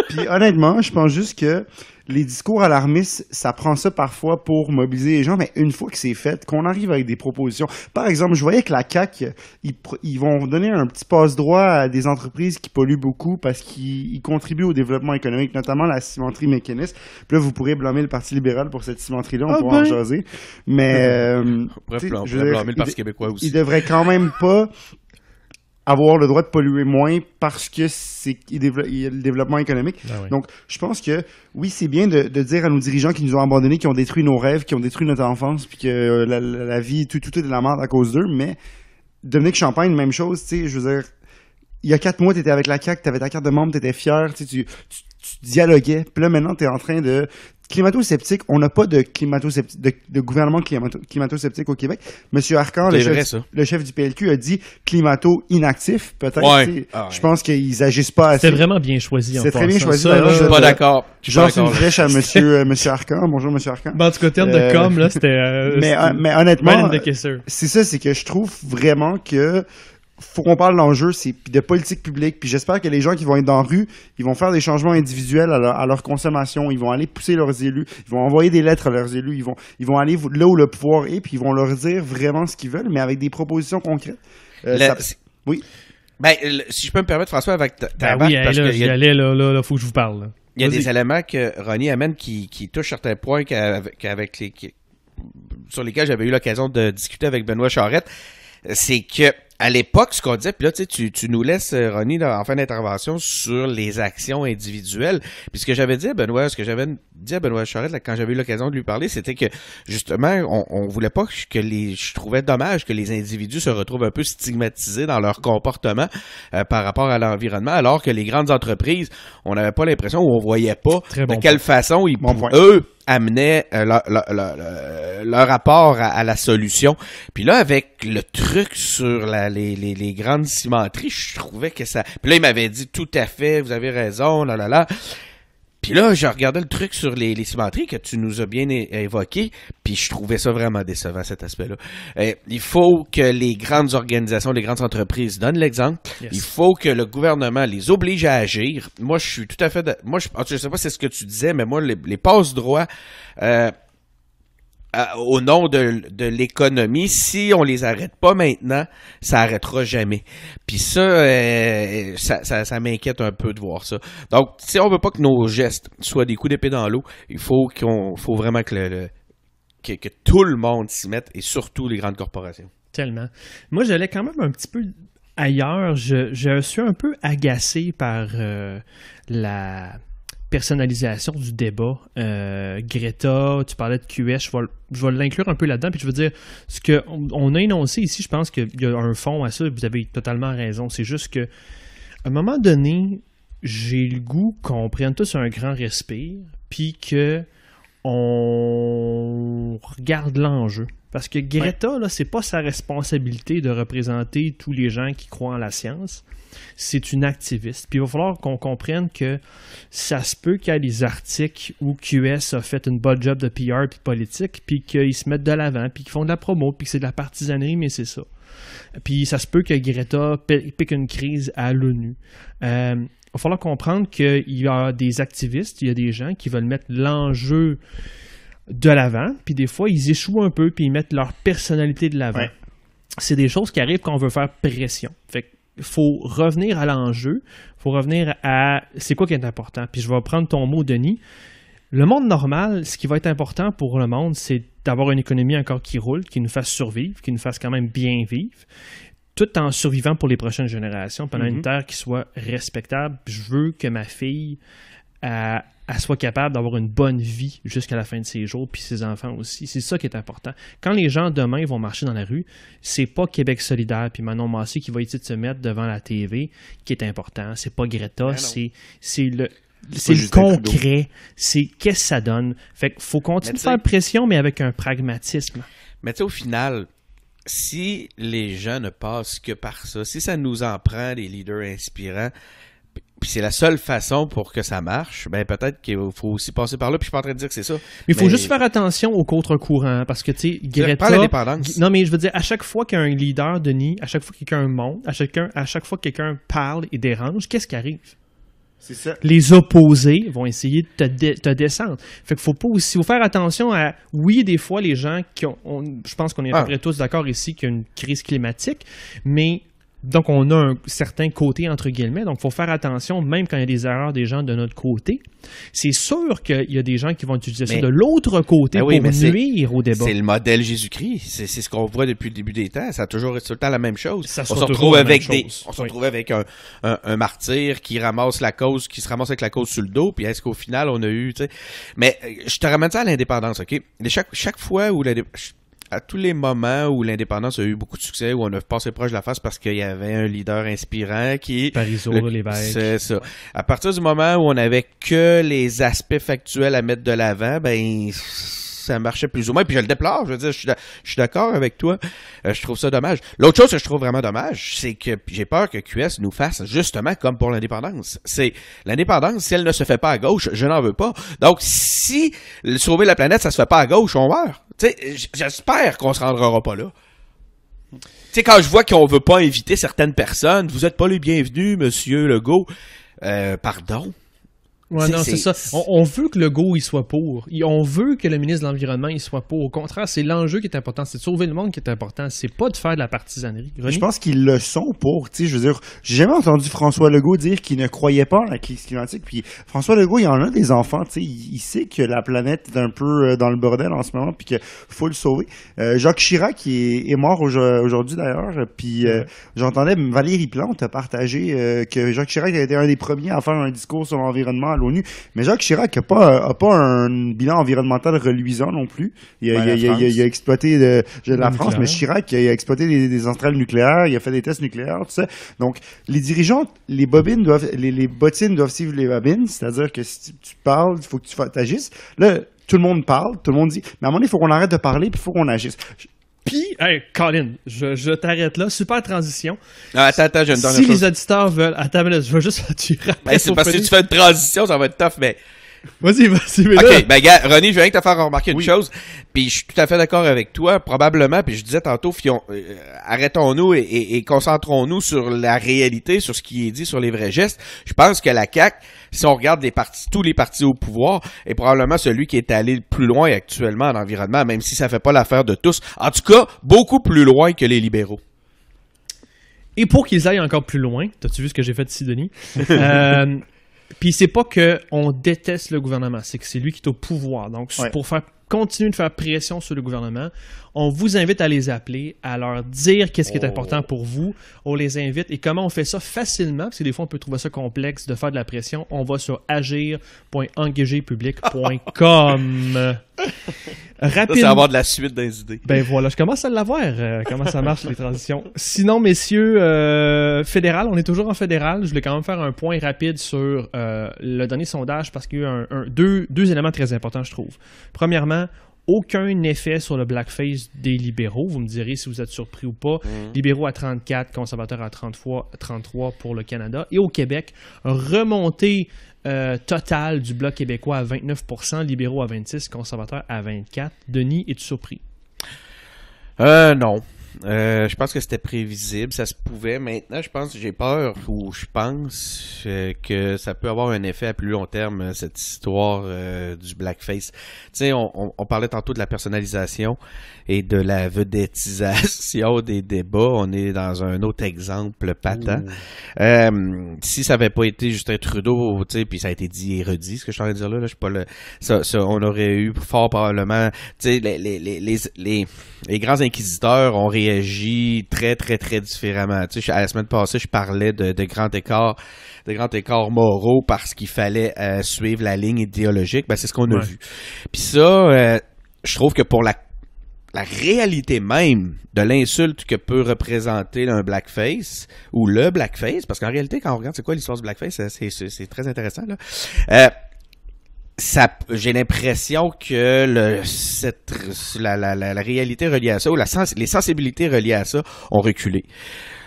Puis honnêtement, je pense juste que les discours alarmistes, ça prend ça parfois pour mobiliser les gens, mais une fois que c'est fait, qu'on arrive avec des propositions. Par exemple, je voyais que la CAQ, ils vont donner un petit passe-droit à des entreprises qui polluent beaucoup parce qu'ils contribuent au développement économique, notamment la cimenterie mécaniste. Puis là, vous pourrez blâmer le Parti libéral pour cette cimenterie-là, on pourra en jaser. Mais... on pourrait blâmer le Parti québécois aussi. Ils devraient quand même pas avoir le droit de polluer moins parce que il y a le développement économique. Donc, je pense que, oui, c'est bien de dire à nos dirigeants qui nous ont abandonnés, qui ont détruit nos rêves, qui ont détruit notre enfance, puis que la vie, tout est de la merde à cause d'eux, mais Dominique Champagne, même chose, tu sais, je veux dire, il y a 4 mois, t'étais avec la CAQ, t'avais ta carte de membre, t'étais fier, tu sais, tu dialoguais, puis là, maintenant, t'es en train de... Climato-sceptique, on n'a pas de de gouvernement climato-sceptique au Québec. Monsieur Arcan, le chef du PLQ, a dit climato-inactif, peut-être. Je pense qu'ils agissent pas assez. C'est vraiment bien choisi. C'est très bien choisi. Je suis pas d'accord. J'en suis une flèche à monsieur Arcan. Bonjour, monsieur Arcan. En tout cas, terme de com, là, c'était... mais honnêtement, c'est ça, c'est que je trouve vraiment que faut qu'on parle d'enjeux, puis de politique publique, puis j'espère que les gens qui vont être dans la rue, ils vont faire des changements individuels à leur consommation, ils vont aller pousser leurs élus, ils vont envoyer des lettres à leurs élus, ils vont aller là où le pouvoir est, puis ils vont leur dire vraiment ce qu'ils veulent, mais avec des propositions concrètes. Oui. Ben, si je peux me permettre, François, avec ta oui, parce là, j'y allais, là, faut que je vous parle. Là. Il y a des éléments que Ronnie amène qui touchent certains points sur lesquels j'avais eu l'occasion de discuter avec Benoît Charette. C'est que à l'époque, ce qu'on disait, puis là, tu nous laisses, Ronnie, en fin d'intervention, sur les actions individuelles. Puis ce que j'avais dit à Benoît Charette, là, quand j'avais eu l'occasion de lui parler, c'était que, justement, on voulait pas je trouvais dommage que les individus se retrouvent un peu stigmatisés dans leur comportement par rapport à l'environnement, alors que les grandes entreprises, on n'avait pas l'impression ou on voyait pas quelle façon eux amenaient leur rapport à la solution. Puis là, avec le truc sur les grandes cimenteries, je trouvais que ça... Puis là, il m'avait dit, tout à fait, vous avez raison, là. Puis là, je regardais le truc sur les cimenteries que tu nous as bien évoqué, puis je trouvais ça vraiment décevant, cet aspect-là. Il faut que les grandes organisations, les grandes entreprises donnent l'exemple. Yes. Il faut que le gouvernement les oblige à agir. Moi, je suis tout à fait... je sais pas si c'est ce que tu disais, mais moi, les passe-droits... au nom de l'économie, si on les arrête pas maintenant, ça arrêtera jamais. Puis ça m'inquiète un peu de voir ça. Donc, si on veut pas que nos gestes soient des coups d'épée dans l'eau, il faut vraiment que tout le monde s'y mette, et surtout les grandes corporations. Tellement. Moi, j'allais quand même un petit peu ailleurs. Je suis un peu agacé par la personnalisation du débat. Greta, tu parlais de QS, je vais l'inclure un peu là-dedans, puis je veux dire, ce qu'on a énoncé ici, je pense qu'il y a un fond à ça, vous avez totalement raison. C'est juste que, à un moment donné, j'ai le goût qu'on prenne tous un grand respire, puis que on regarde l'enjeu. Parce que Greta, là, c'est pas sa responsabilité de représenter tous les gens qui croient en la science. C'est une activiste. Puis il va falloir qu'on comprenne que ça se peut qu'il y ait des articles où QS a fait une bonne job de PR puis de politique, puis qu'ils se mettent de l'avant, puis qu'ils font de la promo, puis que c'est de la partisanerie, mais c'est ça. Puis ça se peut que Greta pique une crise à l'ONU. Il va falloir comprendre qu'il y a des activistes, il y a des gens qui veulent mettre l'enjeu de l'avant, puis des fois, ils échouent un peu, puis ils mettent leur personnalité de l'avant. Ouais. C'est des choses qui arrivent quand on veut faire pression. Fait que il faut revenir à l'enjeu, il faut revenir à c'est quoi qui est important. Puis je vais prendre ton mot, Denis. Le monde normal, ce qui va être important pour le monde, c'est d'avoir une économie encore qui roule, qui nous fasse survivre, qui nous fasse quand même bien vivre, tout en survivant pour les prochaines générations, pendant une terre qui soit respectable. Puis je veux que ma fille elle soit capable d'avoir une bonne vie jusqu'à la fin de ses jours, puis ses enfants aussi. C'est ça qui est important. Quand les gens demain vont marcher dans la rue, c'est pas Québec solidaire puis Manon Massé qui va essayer de se mettre devant la TV qui est important. C'est pas Greta, c'est le concret. C'est qu'est-ce que ça donne. Fait qu'il faut continuer de faire pression, mais avec un pragmatisme. Mais tu sais, au final, si les gens ne passent que par ça, si ça nous en prend des leaders inspirants, puis c'est la seule façon pour que ça marche, ben peut-être qu'il faut aussi passer par là, puis je suis pas en train de dire que c'est ça. Mais il faut juste faire attention au contre-courant, parce que, tu sais, Greta... l'indépendance. Non, mais je veux dire, à chaque fois qu'il y a un leader, Denis, à chaque fois que quelqu'un monte, à chaque fois que quelqu'un parle et dérange, qu'est-ce qui arrive? C'est ça. Les opposés vont essayer de te descendre. Fait qu'il faut faire attention à... Oui, des fois, les gens qui ont... je pense qu'on est à peu près tous d'accord ici qu'il y a une crise climatique, mais... Donc, on a un certain côté, entre guillemets. Donc, il faut faire attention, même quand il y a des erreurs des gens de notre côté. C'est sûr qu'il y a des gens qui vont utiliser ça de l'autre côté pour nuire au débat. C'est le modèle Jésus-Christ. C'est ce qu'on voit depuis le début des temps. Ça a toujours été tout le temps la même chose. On se retrouve avec un martyr qui se ramasse avec la cause sur le dos. Puis est-ce qu'au final, on a eu... Tu sais... Mais je te ramène ça à l'indépendance, OK? Chaque fois où à tous les moments où l'indépendance a eu beaucoup de succès, où on a passé proche de la face parce qu'il y avait un leader inspirant qui... Parizeau, Lévesque. C'est ça. À partir du moment où on avait que les aspects factuels à mettre de l'avant, ben ça marchait plus ou moins. Puis je le déplore, je veux dire, je suis d'accord avec toi. Je trouve ça dommage. L'autre chose que je trouve vraiment dommage, c'est que j'ai peur que QS nous fasse justement comme pour l'indépendance. C'est l'indépendance, si elle ne se fait pas à gauche, je n'en veux pas. Donc, si sauver la planète, ça se fait pas à gauche, on meurt. Tu sais, j'espère qu'on se rendra pas là. Tu sais, quand je vois qu'on veut pas inviter certaines personnes, vous êtes pas les bienvenus, monsieur Legault. Pardon. Ouais, non, c'est ça. On veut que Legault il soit pour. On veut que le ministre de l'Environnement il soit pour. Au contraire, c'est l'enjeu qui est important. C'est de sauver le monde qui est important. C'est pas de faire de la partisanerie. René? Je pense qu'ils le sont pour. Tu sais, je veux dire, j'ai jamais entendu François Legault dire qu'il ne croyait pas en la crise climatique. Puis François Legault, il en a des enfants. Tu sais, il sait que la planète est un peu dans le bordel en ce moment, puis qu'il faut le sauver. Jacques Chirac qui est mort aujourd'hui d'ailleurs. Puis j'entendais Valérie Plante partager que Jacques Chirac a été un des premiers à faire un discours sur l'environnement à l'ONU. Mais Jacques Chirac n'a pas un bilan environnemental reluisant non plus. Il a exploité la France, mais Chirac il a exploité des centrales nucléaires, il a fait des tests nucléaires, tout ça. Donc, les dirigeants, les bottines doivent suivre les bobines, c'est-à-dire que si tu parles, il faut que tu agisses. Là, tout le monde parle, tout le monde dit, mais à un moment donné, il faut qu'on arrête de parler, puis il faut qu'on agisse. Puis, hey, Colin, je t'arrête là. Super transition. Ah, attends, j'ai une dernière Si chose. les auditeurs veulent... Attends, mais là, je veux juste... Tu rappelles C'est parce que si tu fais une transition, ça va être tough, mais... Vas-y. Mais là... OK, ben gars, Ronnie, je viens de te faire remarquer une chose, puis je suis tout à fait d'accord avec toi, probablement, puis je disais tantôt, arrêtons-nous et concentrons-nous sur la réalité, sur ce qui est dit, sur les vrais gestes. Je pense que la CAQ, si on regarde tous les partis au pouvoir, est probablement celui qui est allé le plus loin actuellement en environnement, même si ça fait pas l'affaire de tous. En tout cas, beaucoup plus loin que les libéraux. Et pour qu'ils aillent encore plus loin, t'as-tu vu ce que j'ai fait ici, Denis? Puis c'est pas qu'on déteste le gouvernement, c'est que c'est lui qui est au pouvoir. Donc, pour continuer de faire pression sur le gouvernement, on vous invite à les appeler, à leur dire qu'est-ce qui est important pour vous. On les invite. Et comment on fait ça facilement? Parce que des fois, on peut trouver ça complexe de faire de la pression. On va sur agir.engagerpublic.com. Rapidement. Ça va avoir de la suite des idées. Ben voilà, je commence à l'avoir. Comment ça marche, les transitions. Sinon, messieurs, fédéral, on est toujours en fédéral. Je voulais quand même faire un point rapide sur le dernier sondage parce qu'il y a eu deux éléments très importants, je trouve. Premièrement, aucun effet sur le blackface des libéraux. Vous me direz si vous êtes surpris ou pas. Libéraux à 34, conservateurs à 33 pour le Canada. Et au Québec, remontée totale du Bloc québécois à 29%, libéraux à 26%, conservateurs à 24%. Denis, es-tu surpris? Non. Je pense que c'était prévisible, ça se pouvait. Maintenant, je pense que ça peut avoir un effet à plus long terme, cette histoire du blackface. Tu sais, on parlait tantôt de la personnalisation et de la vedettisation des débats. On est dans un autre exemple patent. Si ça avait pas été Justin Trudeau, tu sais, puis ça a été dit et redit, ce que je suis en train de dire là, je suis pas ça, on aurait eu fort probablement, tu sais, les grands inquisiteurs ont réagi très, très, très différemment. Tu sais, la semaine passée, je parlais de grands écarts moraux parce qu'il fallait suivre la ligne idéologique. Ben, c'est ce qu'on a vu. Puis ça, je trouve que pour la réalité même de l'insulte que peut représenter un blackface, ou le blackface, parce qu'en réalité, quand on regarde c'est quoi l'histoire du blackface, c'est très intéressant, là. J'ai l'impression que la réalité reliée à ça, ou les sensibilités reliées à ça ont reculé.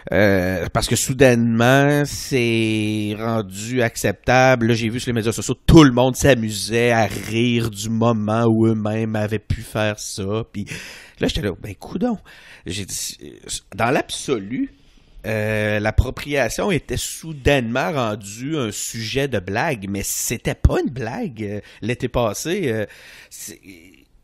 Parce que soudainement, c'est rendu acceptable. Là, j'ai vu sur les médias sociaux, tout le monde s'amusait à rire du moment où eux-mêmes avaient pu faire ça. Puis là, j'étais là, ben coudonc. J'ai dit, dans l'absolu, l'appropriation était soudainement rendue un sujet de blague, mais c'était pas une blague. L'été passé,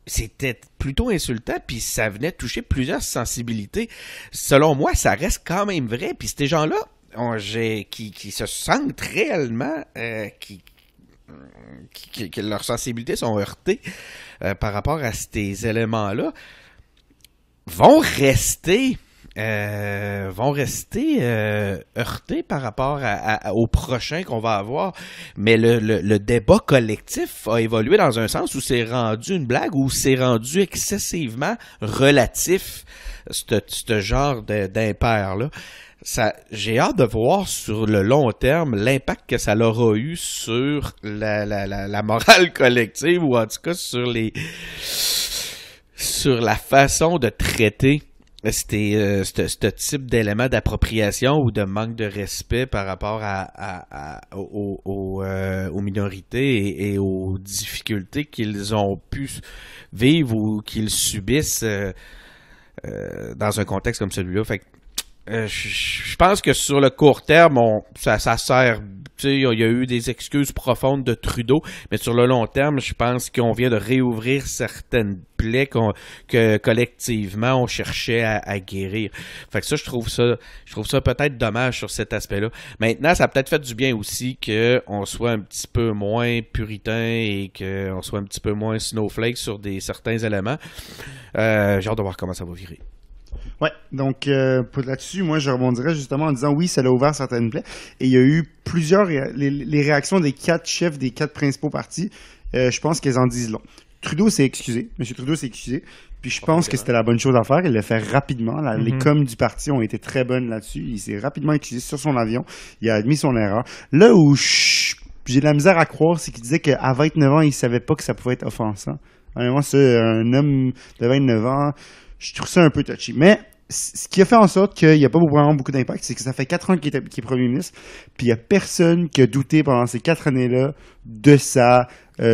c'était plutôt insultant, puis ça venait toucher plusieurs sensibilités. Selon moi, ça reste quand même vrai. Puis ces gens-là, qui se sentent réellement, que leurs sensibilités sont heurtées par rapport à ces éléments-là, vont rester heurtés par rapport au prochain qu'on va avoir. Mais le débat collectif a évolué dans un sens où c'est rendu une blague, où c'est rendu excessivement relatif, ce genre d'impair-là. J'ai hâte de voir sur le long terme l'impact que ça aura eu sur la morale collective, ou en tout cas sur la façon de traiter ce type d'éléments d'appropriation ou de manque de respect par rapport aux minorités et aux difficultés qu'ils ont pu vivre ou qu'ils subissent dans un contexte comme celui-là. Fait que je pense que sur le court terme, ça sert. Tu sais, il y a eu des excuses profondes de Trudeau, mais sur le long terme, je pense qu'on vient de réouvrir certaines plaies que collectivement on cherchait à guérir. Fait que ça, je trouve ça peut-être dommage sur cet aspect-là. Maintenant, ça a peut-être fait du bien aussi qu'on soit un petit peu moins puritain et qu'on soit un petit peu moins snowflake sur certains éléments. J'ai hâte de voir comment ça va virer. Ouais, donc là-dessus, moi je rebondirais justement en disant oui, ça l'a ouvert certaines plaies. Et il y a eu plusieurs les réactions des 4 chefs des 4 principaux partis, je pense qu'elles en disent long. Trudeau s'est excusé, M. Trudeau s'est excusé, puis je pense que c'était la bonne chose à faire. Il l'a fait rapidement. Les coms du parti ont été très bonnes là-dessus. Il s'est rapidement excusé sur son avion. Il a admis son erreur. Là où j'ai de la misère à croire, c'est qu'il disait qu'à 29 ans, il savait pas que ça pouvait être offensant. Un homme de 29 ans, je trouve ça un peu touchy. Mais ce qui a fait en sorte qu'il n'y a pas vraiment beaucoup d'impact, c'est que ça fait 4 ans qu'il est premier ministre, puis il n'y a personne qui a douté pendant ces 4 années-là de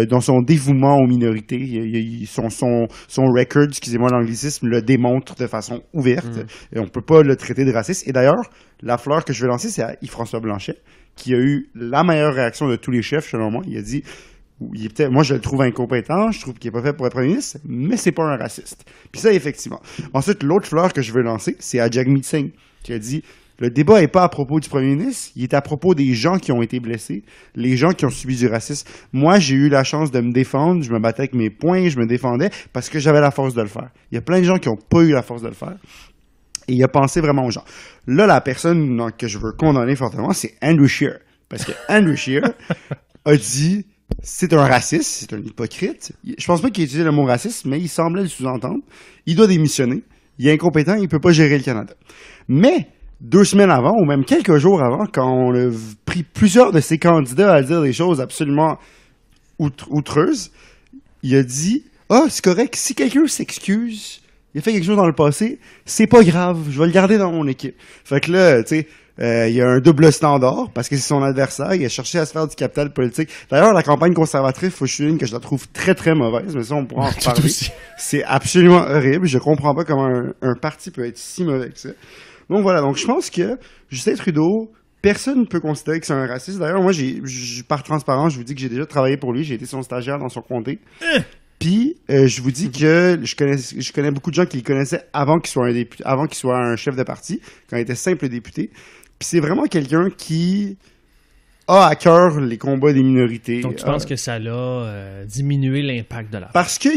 dans son dévouement aux minorités. Son record, excusez-moi l'anglicisme, le démontre de façon ouverte. Et on peut pas le traiter de raciste. Et d'ailleurs, la fleur que je vais lancer, c'est à Yves-François Blanchet, qui a eu la meilleure réaction de tous les chefs, selon moi. Il a dit... moi, je le trouve incompétent, je trouve qu'il n'est pas fait pour être premier ministre, mais c'est pas un raciste. Puis ça, effectivement. Ensuite, l'autre fleur que je veux lancer, c'est à Jagmeet Singh, qui a dit le débat n'est pas à propos du premier ministre, il est à propos des gens qui ont été blessés, les gens qui ont subi du racisme. Moi, j'ai eu la chance de me défendre, je me battais avec mes poings, je me défendais parce que j'avais la force de le faire. Il y a plein de gens qui n'ont pas eu la force de le faire. Et il a pensé vraiment aux gens. Là, la personne que je veux condamner fortement, c'est Andrew Scheer. Parce que Andrew Scheer a dit... c'est un raciste, c'est un hypocrite. Je pense pas qu'il ait utilisé le mot raciste, mais il semblait le sous-entendre. Il doit démissionner. Il est incompétent, il peut pas gérer le Canada. Mais, 2 semaines avant, ou même quelques jours avant, quand on a pris plusieurs de ses candidats à dire des choses absolument outreuses, il a dit « Ah, c'est correct, si quelqu'un s'excuse, il a fait quelque chose dans le passé, c'est pas grave, je vais le garder dans mon équipe. » Fait que là, tu sais... il y a un double standard parce que c'est son adversaire. Il a cherché à se faire du capital politique. D'ailleurs, la campagne conservatrice, faut que je souligne que je la trouve très très mauvaise, mais ça on pourra en reparler. C'est absolument horrible. Je comprends pas comment un parti peut être si mauvais que ça. Donc voilà. Donc je pense que Justin Trudeau, personne ne peut considérer que c'est un raciste. D'ailleurs, moi, par transparence, je vous dis que j'ai déjà travaillé pour lui. J'ai été son stagiaire dans son comté. Puis, je vous dis que je connais beaucoup de gens qui le connaissaient avant qu'il soit un député, avant qu'il soit un chef de parti, quand il était simple député. Puis c'est vraiment quelqu'un qui a à cœur les combats des minorités. Donc tu penses que ça l'a diminué l'impact de la... Parce que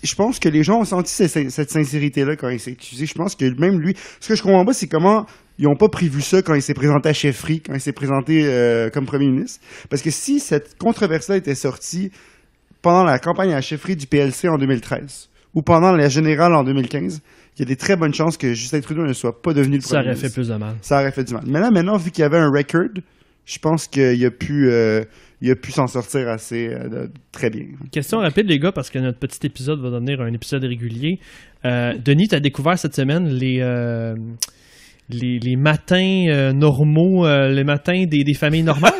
je pense que les gens ont senti cette sincérité-là quand il s'est excusé. Je pense que même lui... Ce que je comprends pas, c'est comment ils n'ont pas prévu ça quand il s'est présenté à chefferie, quand il s'est présenté comme premier ministre. Parce que si cette controverse-là était sortie pendant la campagne à la chefferie du PLC en 2013 ou pendant la générale en 2015... il y a des très bonnes chances que Justin Trudeau ne soit pas devenu le premier ministre. Ça aurait fait plus de mal. Ça aurait fait du mal. Mais là, maintenant, vu qu'il y avait un record, je pense qu'il a pu s'en sortir assez très bien. Question rapide, les gars, parce que notre petit épisode va devenir un épisode régulier. Denis, tu as découvert cette semaine les matins normaux, les matins des familles normales?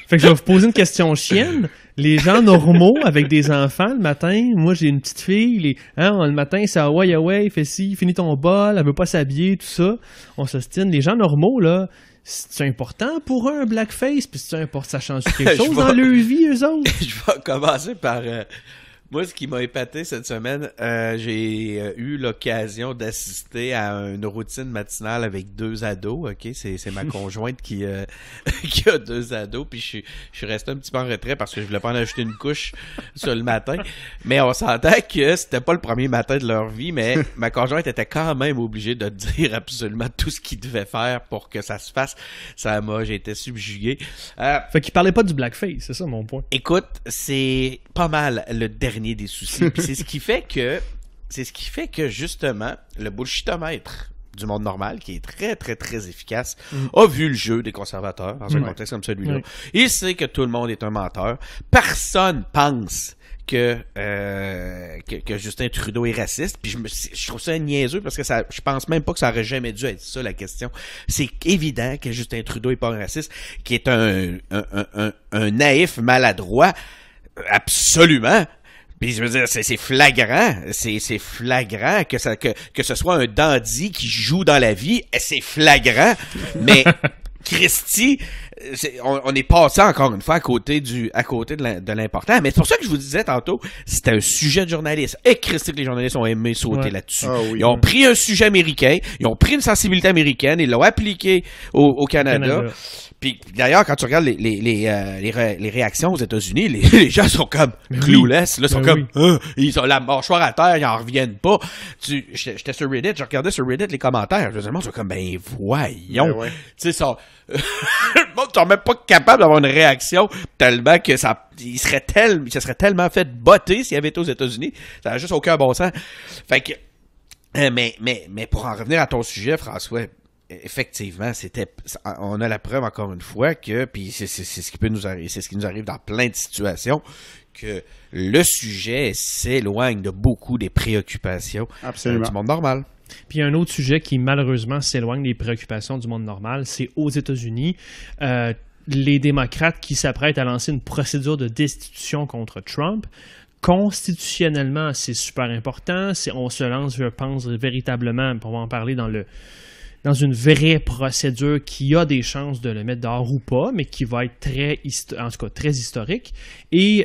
Fait que je vais vous poser une question chienne. Les gens normaux avec des enfants le matin, moi j'ai une petite fille, le matin c'est ouais, fais ci, finis ton bol, elle veut pas s'habiller, tout ça, on s'ostine. Les gens normaux, là, c'est important pour eux un blackface, puis c'est important, ça change quelque chose dans leur vie, eux autres? Je vais commencer par... moi, ce qui m'a épaté cette semaine, j'ai eu l'occasion d'assister à une routine matinale avec 2 ados, ok? C'est ma conjointe qui a 2 ados, puis je suis resté un petit peu en retrait parce que je voulais pas en ajouter une couche sur le matin. Mais on s'entend que c'était pas le premier matin de leur vie, mais ma conjointe était quand même obligée de dire absolument tout ce qu'ils devaient faire pour que ça se fasse. J'ai été subjugué. Fait qu'il parlait pas du blackface, c'est ça mon point. Écoute, c'est pas mal le dernier des soucis. Puis c'est ce qui fait que justement le bullshitomètre du monde normal, qui est très très très efficace, a vu le jeu des conservateurs dans un contexte comme celui-là. Il sait que tout le monde est un menteur. Personne pense que Justin Trudeau est raciste. Puis je trouve ça niaiseux parce que je pense même pas que ça aurait jamais dû être ça la question. C'est évident que Justin Trudeau est pas un raciste, qui est un naïf maladroit. Absolument. Puis je veux dire, c'est flagrant, c'est flagrant que ce soit un dandy qui joue dans la vie, c'est flagrant. Mais Christy, on est passé encore une fois à côté de l'important. Mais c'est pour ça que je vous disais tantôt, c'était un sujet de journaliste. Et Christy, que les journalistes ont aimé sauter là-dessus. Ah, oui, ils ont pris un sujet américain, ils ont pris une sensibilité américaine, ils l'ont appliqué au Canada. Puis d'ailleurs, quand tu regardes les réactions aux États-Unis, les gens sont comme clueless, là, sont comme ils ont la mâchoire à terre, ils en reviennent pas. J'étais sur Reddit, je regardais sur Reddit les commentaires, les gens sont comme voyons. Tu sais, le monde sont même pas capable d'avoir une réaction tellement que il se serait tellement fait botter s'il avait été aux États-Unis. Ça n'a juste aucun bon sens. Fait que mais pour en revenir à ton sujet, François, effectivement, on a la preuve encore une fois que, puis c'est ce qui peut nous arriver, c'est ce qui nous arrive dans plein de situations, que le sujet s'éloigne de beaucoup des préoccupations du monde normal. Puis il y a un autre sujet qui malheureusement s'éloigne des préoccupations du monde normal, c'est aux États-Unis. Les démocrates qui s'apprêtent à lancer une procédure de destitution contre Trump. Constitutionnellement, c'est super important. On se lance, je pense, véritablement, on va en parler dans une vraie procédure qui a des chances de le mettre dehors ou pas, mais qui va être très historique. Et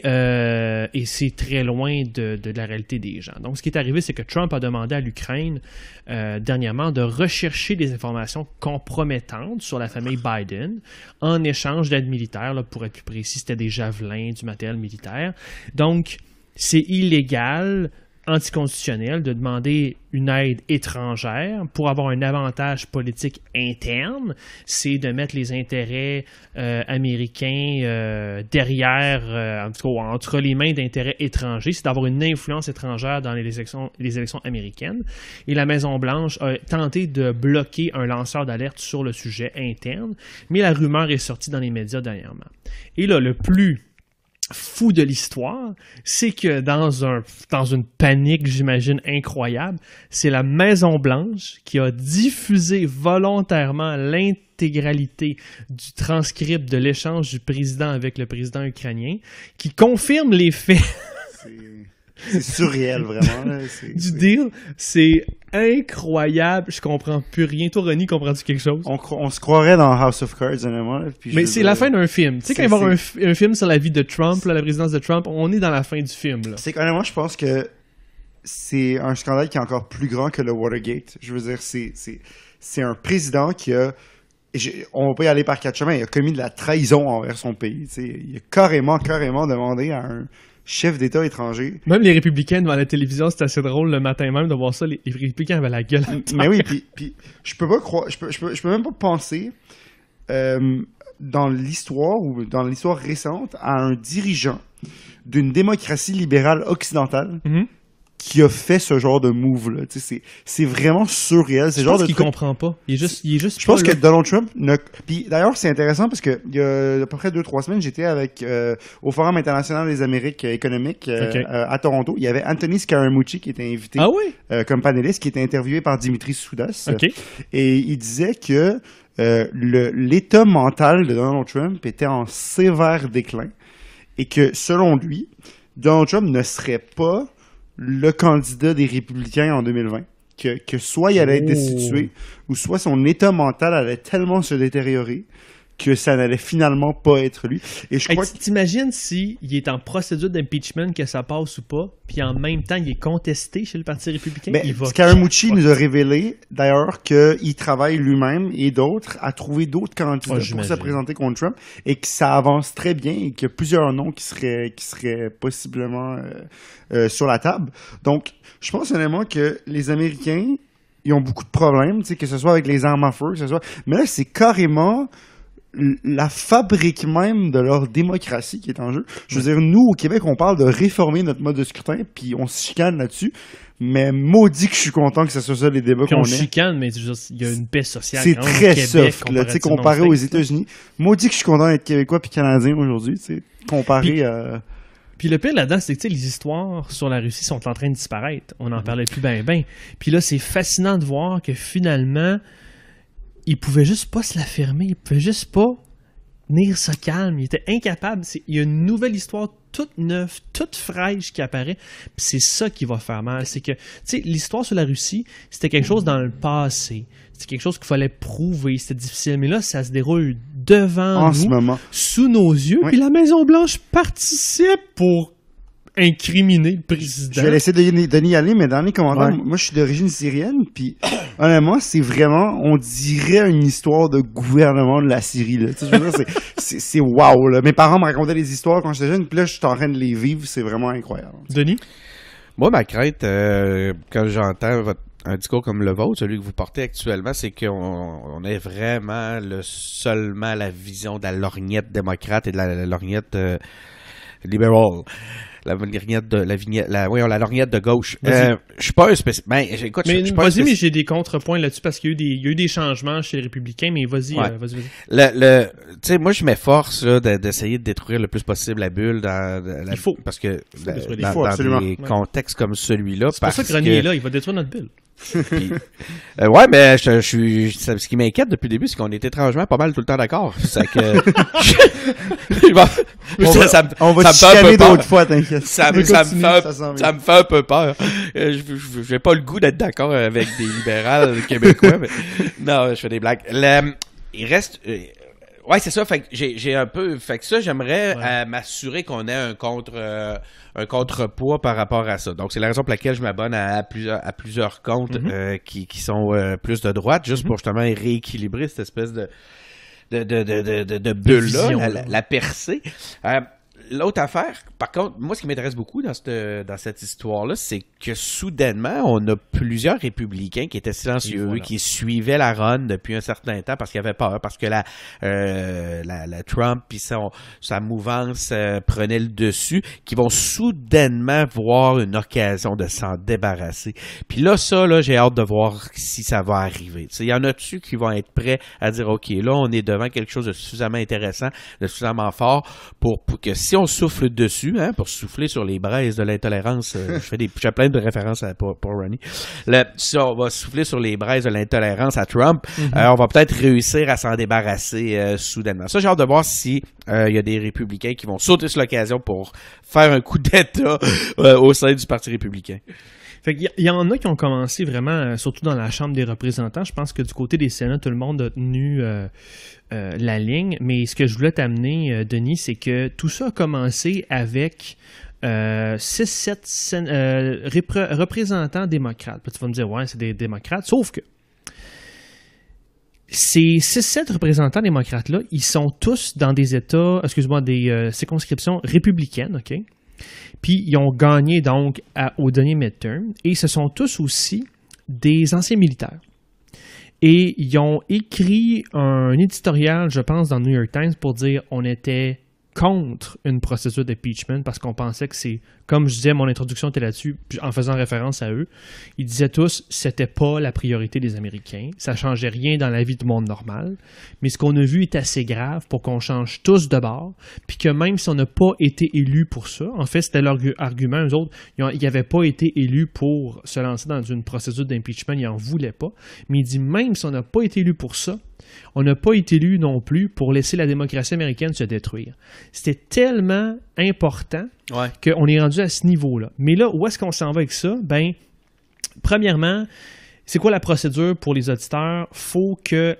c'est très loin de la réalité des gens. Donc, ce qui est arrivé, c'est que Trump a demandé à l'Ukraine dernièrement de rechercher des informations compromettantes sur la famille Biden en échange d'aide militaire. Là, pour être plus précis, c'était des javelins, du matériel militaire. Donc, c'est illégal, anticonstitutionnel de demander une aide étrangère pour avoir un avantage politique interne, c'est de mettre les intérêts américains derrière, en tout cas, entre les mains d'intérêts étrangers, c'est d'avoir une influence étrangère dans les élections américaines. Et la Maison-Blanche a tenté de bloquer un lanceur d'alerte sur le sujet interne, mais la rumeur est sortie dans les médias dernièrement. Et là, le plus fou de l'histoire, c'est que dans une panique, j'imagine, incroyable, c'est la Maison-Blanche qui a diffusé volontairement l'intégralité du transcript de l'échange du président avec le président ukrainien, qui confirme les faits. C'est surréel, vraiment. Là. Du deal, c'est incroyable. Je comprends plus rien. Toi, Ronnie, comprends-tu quelque chose? On se croirait dans House of Cards, honnêtement. Mais c'est la fin d'un film. Tu sais, quand il va y avoir un film sur la vie de Trump, là, la présidence de Trump, on est dans la fin du film. Là. C'est qu'honnêtement, je pense que c'est un scandale qui est encore plus grand que le Watergate. Je veux dire, c'est un président qui a... on va pas y aller par quatre chemins. Il a commis de la trahison envers son pays. T'sais. Il a carrément demandé à un chef d'État étranger. Même les républicains devant la télévision, c'était assez drôle le matin même de voir ça. Les républicains avaient la gueule. Mais oui, puis je peux pas croire, je peux même pas penser dans l'histoire ou dans l'histoire récente à un dirigeant d'une démocratie libérale occidentale qui a fait ce genre de move-là. C'est vraiment surréel. Je pense qu'il comprend pas. Il est juste je pense que Donald Trump... Puis d'ailleurs, c'est intéressant parce que il y a à peu près 2-3 semaines, j'étais au Forum international des Amériques économiques à Toronto. Il y avait Anthony Scaramucci qui était invité comme panéliste, qui était interviewé par Dimitri Soudas. Okay. Et il disait que l'état mental de Donald Trump était en sévère déclin et que, selon lui, Donald Trump ne serait pas le candidat des républicains en 2020. Que soit il allait être destitué, ou soit son état mental allait tellement se détériorer que ça n'allait finalement pas être lui. Et je crois t'imagines s'il est en procédure d'impeachment, que ça passe ou pas, puis en même temps, il est contesté chez le Parti républicain. Scaramucci nous a révélé, d'ailleurs, qu'il travaille lui-même et d'autres à trouver d'autres candidats pour se présenter contre Trump, et que ça avance très bien, et qu'il y a plusieurs noms qui seraient possiblement sur la table. Donc, je pense honnêtement que les Américains, ils ont beaucoup de problèmes, que ce soit avec les armes à feu, mais là, c'est carrément la fabrique même de leur démocratie qui est en jeu. Je veux dire, nous, au Québec, on parle de réformer notre mode de scrutin, puis on se chicane là-dessus, mais maudit que je suis content que ce soit ça les débats qu'on ait. On chicane, mais il y a une paix sociale. C'est très soft, là, comparé aux États-Unis. Maudit que je suis content d'être Québécois puis Canadien aujourd'hui, comparé à... Puis le pire là-dedans, c'est que les histoires sur la Russie sont en train de disparaître. On n'en parlait plus ben. Puis là, c'est fascinant de voir que finalement... il pouvait juste pas se la fermer, il pouvait juste pas tenir ça calme, il était incapable. Il y a une nouvelle histoire toute neuve, toute fraîche qui apparaît, puis c'est ça qui va faire mal. C'est que, tu sais, l'histoire sur la Russie, c'était quelque chose dans le passé, c'était quelque chose qu'il fallait prouver, c'était difficile, mais là, ça se déroule devant nous, sous nos yeux, puis la Maison-Blanche participe pour incriminer le président. Je vais laisser Denis aller, mais dans les commentaires, moi je suis d'origine syrienne, puis honnêtement, c'est vraiment, on dirait une histoire de gouvernement de la Syrie, là. Tu sais, je veux dire, c'est wow, là. Mes parents me racontaient des histoires quand j'étais jeune, puis là, je suis en train de les vivre, c'est vraiment incroyable. Denis? Moi, ma crainte, quand j'entends un discours comme le vôtre, celui que vous portez actuellement, c'est qu'on ait vraiment seulement la vision de la lorgnette démocrate et de la lorgnette libérale. la lorgnette de gauche. Vas-y. Je suis pas un spécialiste. Ben, écoute, Mais je suis pas un vas-y, mais spécialiste. j'ai des contrepoints là-dessus parce qu'il y a eu des changements chez les Républicains, mais vas-y, Ouais. vas-y. Tu sais, moi, je m'efforce là, d'essayer de détruire le plus possible la bulle Il faut. parce que détruire dans, faut, dans absolument. des contextes comme celui-là, C'est pour ça que René est là, il va détruire notre bulle. Puis, ouais, mais ce qui m'inquiète depuis le début, c'est qu'on est étrangement pas mal tout le temps d'accord. C'est que On va ça te me fait un peu chicaner peur. d'autres fois, t'inquiète. Ça me fait un peu peur. J'ai pas le goût d'être d'accord avec des libérales québécois, mais non, je fais des blagues. Il reste. Ouais, c'est ça. Fait que j'ai un peu. Fait que ça, j'aimerais m'assurer qu'on ait un contrepoids par rapport à ça. Donc, c'est la raison pour laquelle je m'abonne à plusieurs comptes qui sont plus de droite, juste pour justement rééquilibrer cette espèce de bulle-là, la percée. L'autre affaire, par contre, moi, ce qui m'intéresse beaucoup dans cette histoire-là, c'est que soudainement, on a plusieurs républicains qui étaient silencieux, qui suivaient la run depuis un certain temps parce qu'ils avaient peur, parce que la Trump puis sa mouvance prenait le dessus, qui vont soudainement voir une occasion de s'en débarrasser. Puis là, j'ai hâte de voir si ça va arriver. Il y en a-tu qui vont être prêts à dire, OK, là, on est devant quelque chose de suffisamment intéressant, de suffisamment fort pour que si on souffle dessus, pour souffler sur les braises de l'intolérance, je fais plein de références pour Ronnie. Si on va souffler sur les braises de l'intolérance à Trump, on va peut-être réussir à s'en débarrasser soudainement. Ça, j'ai hâte de voir si il y a des républicains qui vont sauter sur l'occasion pour faire un coup d'État au sein du Parti républicain. Fait qu'il y en a qui ont commencé vraiment, surtout dans la Chambre des représentants. Je pense que du côté des Sénats, tout le monde a tenu la ligne. Mais ce que je voulais t'amener, Denis, c'est que tout ça a commencé avec 6-7 représentants démocrates. Puis tu vas me dire, ouais, c'est des démocrates. Sauf que ces 6-7 représentants démocrates-là, ils sont tous dans des États, des circonscriptions républicaines, OK? Puis ils ont gagné donc au dernier midterm et ce sont tous aussi des anciens militaires. Et ils ont écrit un éditorial, je pense, dans le New York Times pour dire on était contre une procédure d'impeachment parce qu'on pensait que c'est, comme je disais, mon introduction était là-dessus, en faisant référence à eux, ils disaient tous c'était pas la priorité des Américains, ça changeait rien dans la vie du monde normal, mais ce qu'on a vu est assez grave pour qu'on change tous de bord, puis que même si on n'a pas été élus pour ça, en fait c'était leur argument, eux autres, ils n'avaient pas été élus pour se lancer dans une procédure d'impeachment, ils n'en voulaient pas, mais il dit même si on n'a pas été élus pour ça, on n'a pas été élus non plus pour laisser la démocratie américaine se détruire. C'était tellement important qu'on est rendu à ce niveau-là. Mais là, où est-ce qu'on s'en va avec ça? Ben, premièrement, c'est quoi la procédure pour les auditeurs? Faut que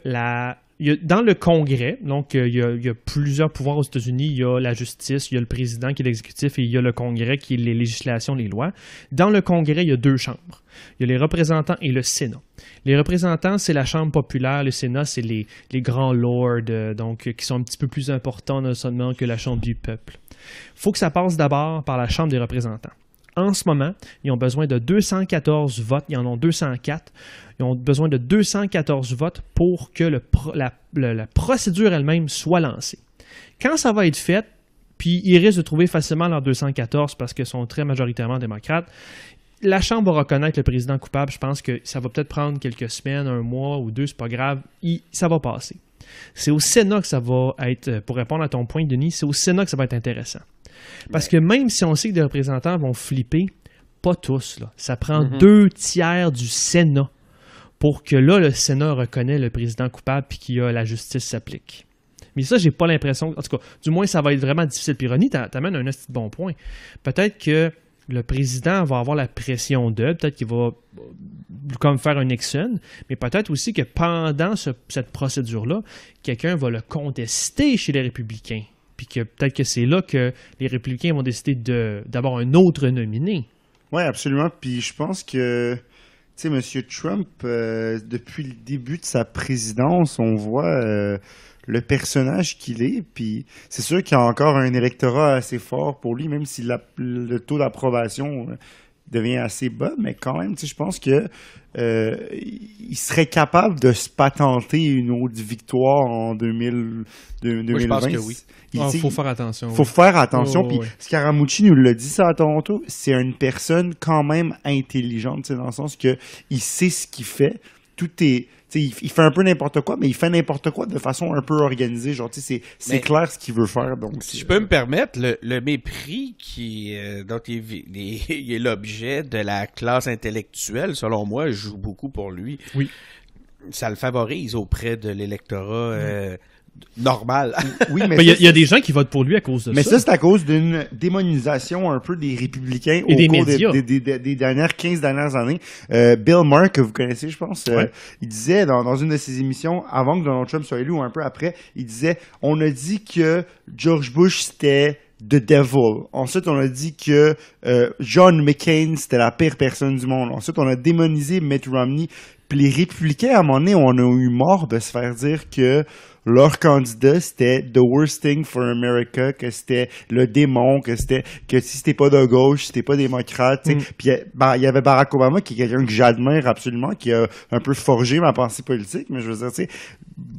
dans le Congrès, donc il y a plusieurs pouvoirs aux États-Unis, il y a la justice, il y a le président qui est l'exécutif et il y a le Congrès qui est les législations, les lois. Dans le Congrès, il y a deux chambres. Il y a les représentants et le Sénat. Les représentants, c'est la chambre populaire. Le Sénat, c'est les grands lords, donc qui sont un petit peu plus importants non seulement que la chambre du peuple. Il faut que ça passe d'abord par la chambre des représentants. En ce moment, ils ont besoin de 214 votes. Ils en ont 204. Ils ont besoin de 214 votes pour que la procédure elle-même soit lancée. Quand ça va être fait, puis ils risquent de trouver facilement leurs 214 parce qu'ils sont très majoritairement démocrates, la Chambre va reconnaître le président coupable. Je pense que ça va peut-être prendre quelques semaines, un mois ou deux, c'est pas grave. Ça va passer. C'est au Sénat que ça va être, pour répondre à ton point, Denis, c'est au Sénat que ça va être intéressant. Parce que même si on sait que les représentants vont flipper, pas tous, là. Ça prend 2/3 du Sénat pour que là, le Sénat reconnaît le président coupable puis que la justice s'applique. Mais ça, j'ai pas l'impression... En tout cas, du moins, ça va être vraiment difficile. Puis Ronnie, t'amènes un petit bon point. Peut-être que le président va avoir la pression d'eux, peut-être qu'il va comme faire un Nixon, mais peut-être aussi que pendant cette procédure-là, quelqu'un va le contester chez les républicains. Puis que peut-être que c'est là que les républicains vont décider d'avoir un autre nominé. Oui, absolument. Puis je pense que, tu sais, M. Trump, depuis le début de sa présidence, on voit le personnage qu'il est. Puis c'est sûr qu'il y a encore un électorat assez fort pour lui, même si le taux d'approbation devient assez bas, mais quand même, je pense que il serait capable de se patenter une autre victoire en 2020. Moi, je pense que oui. Il faut faire attention. Faut faire attention. Puis oui. Scaramucci nous l'a dit ça à Toronto, c'est une personne quand même intelligente, dans le sens que il sait ce qu'il fait. Tout est... Il fait un peu n'importe quoi, mais il fait n'importe quoi de façon un peu organisée. Genre, c'est clair ce qu'il veut faire. Donc, si je peux me permettre, le mépris dont il est l'objet de la classe intellectuelle, selon moi, joue beaucoup pour lui. Oui. Ça le favorise auprès de l'électorat normal. Oui, mais il y a des gens qui votent pour lui à cause de ça. Mais ça, c'est à cause d'une démonisation un peu des républicains et au des cours médias. des 15 dernières années. Bill Maher, que vous connaissez, je pense, il disait dans une de ses émissions, avant que Donald Trump soit élu ou un peu après, il disait « On a dit que George Bush, c'était the devil. Ensuite, on a dit que John McCain, c'était la pire personne du monde. Ensuite, on a démonisé Mitt Romney. Puis les républicains, à un moment donné, on a eu marre de se faire dire que leur candidat, c'était the worst thing for America, que c'était le démon, que si c'était pas de gauche, si c'était pas démocrate, tu sais. Puis il y avait Barack Obama, qui est quelqu'un que j'admire absolument, qui a un peu forgé ma pensée politique, mais je veux dire, tu sais,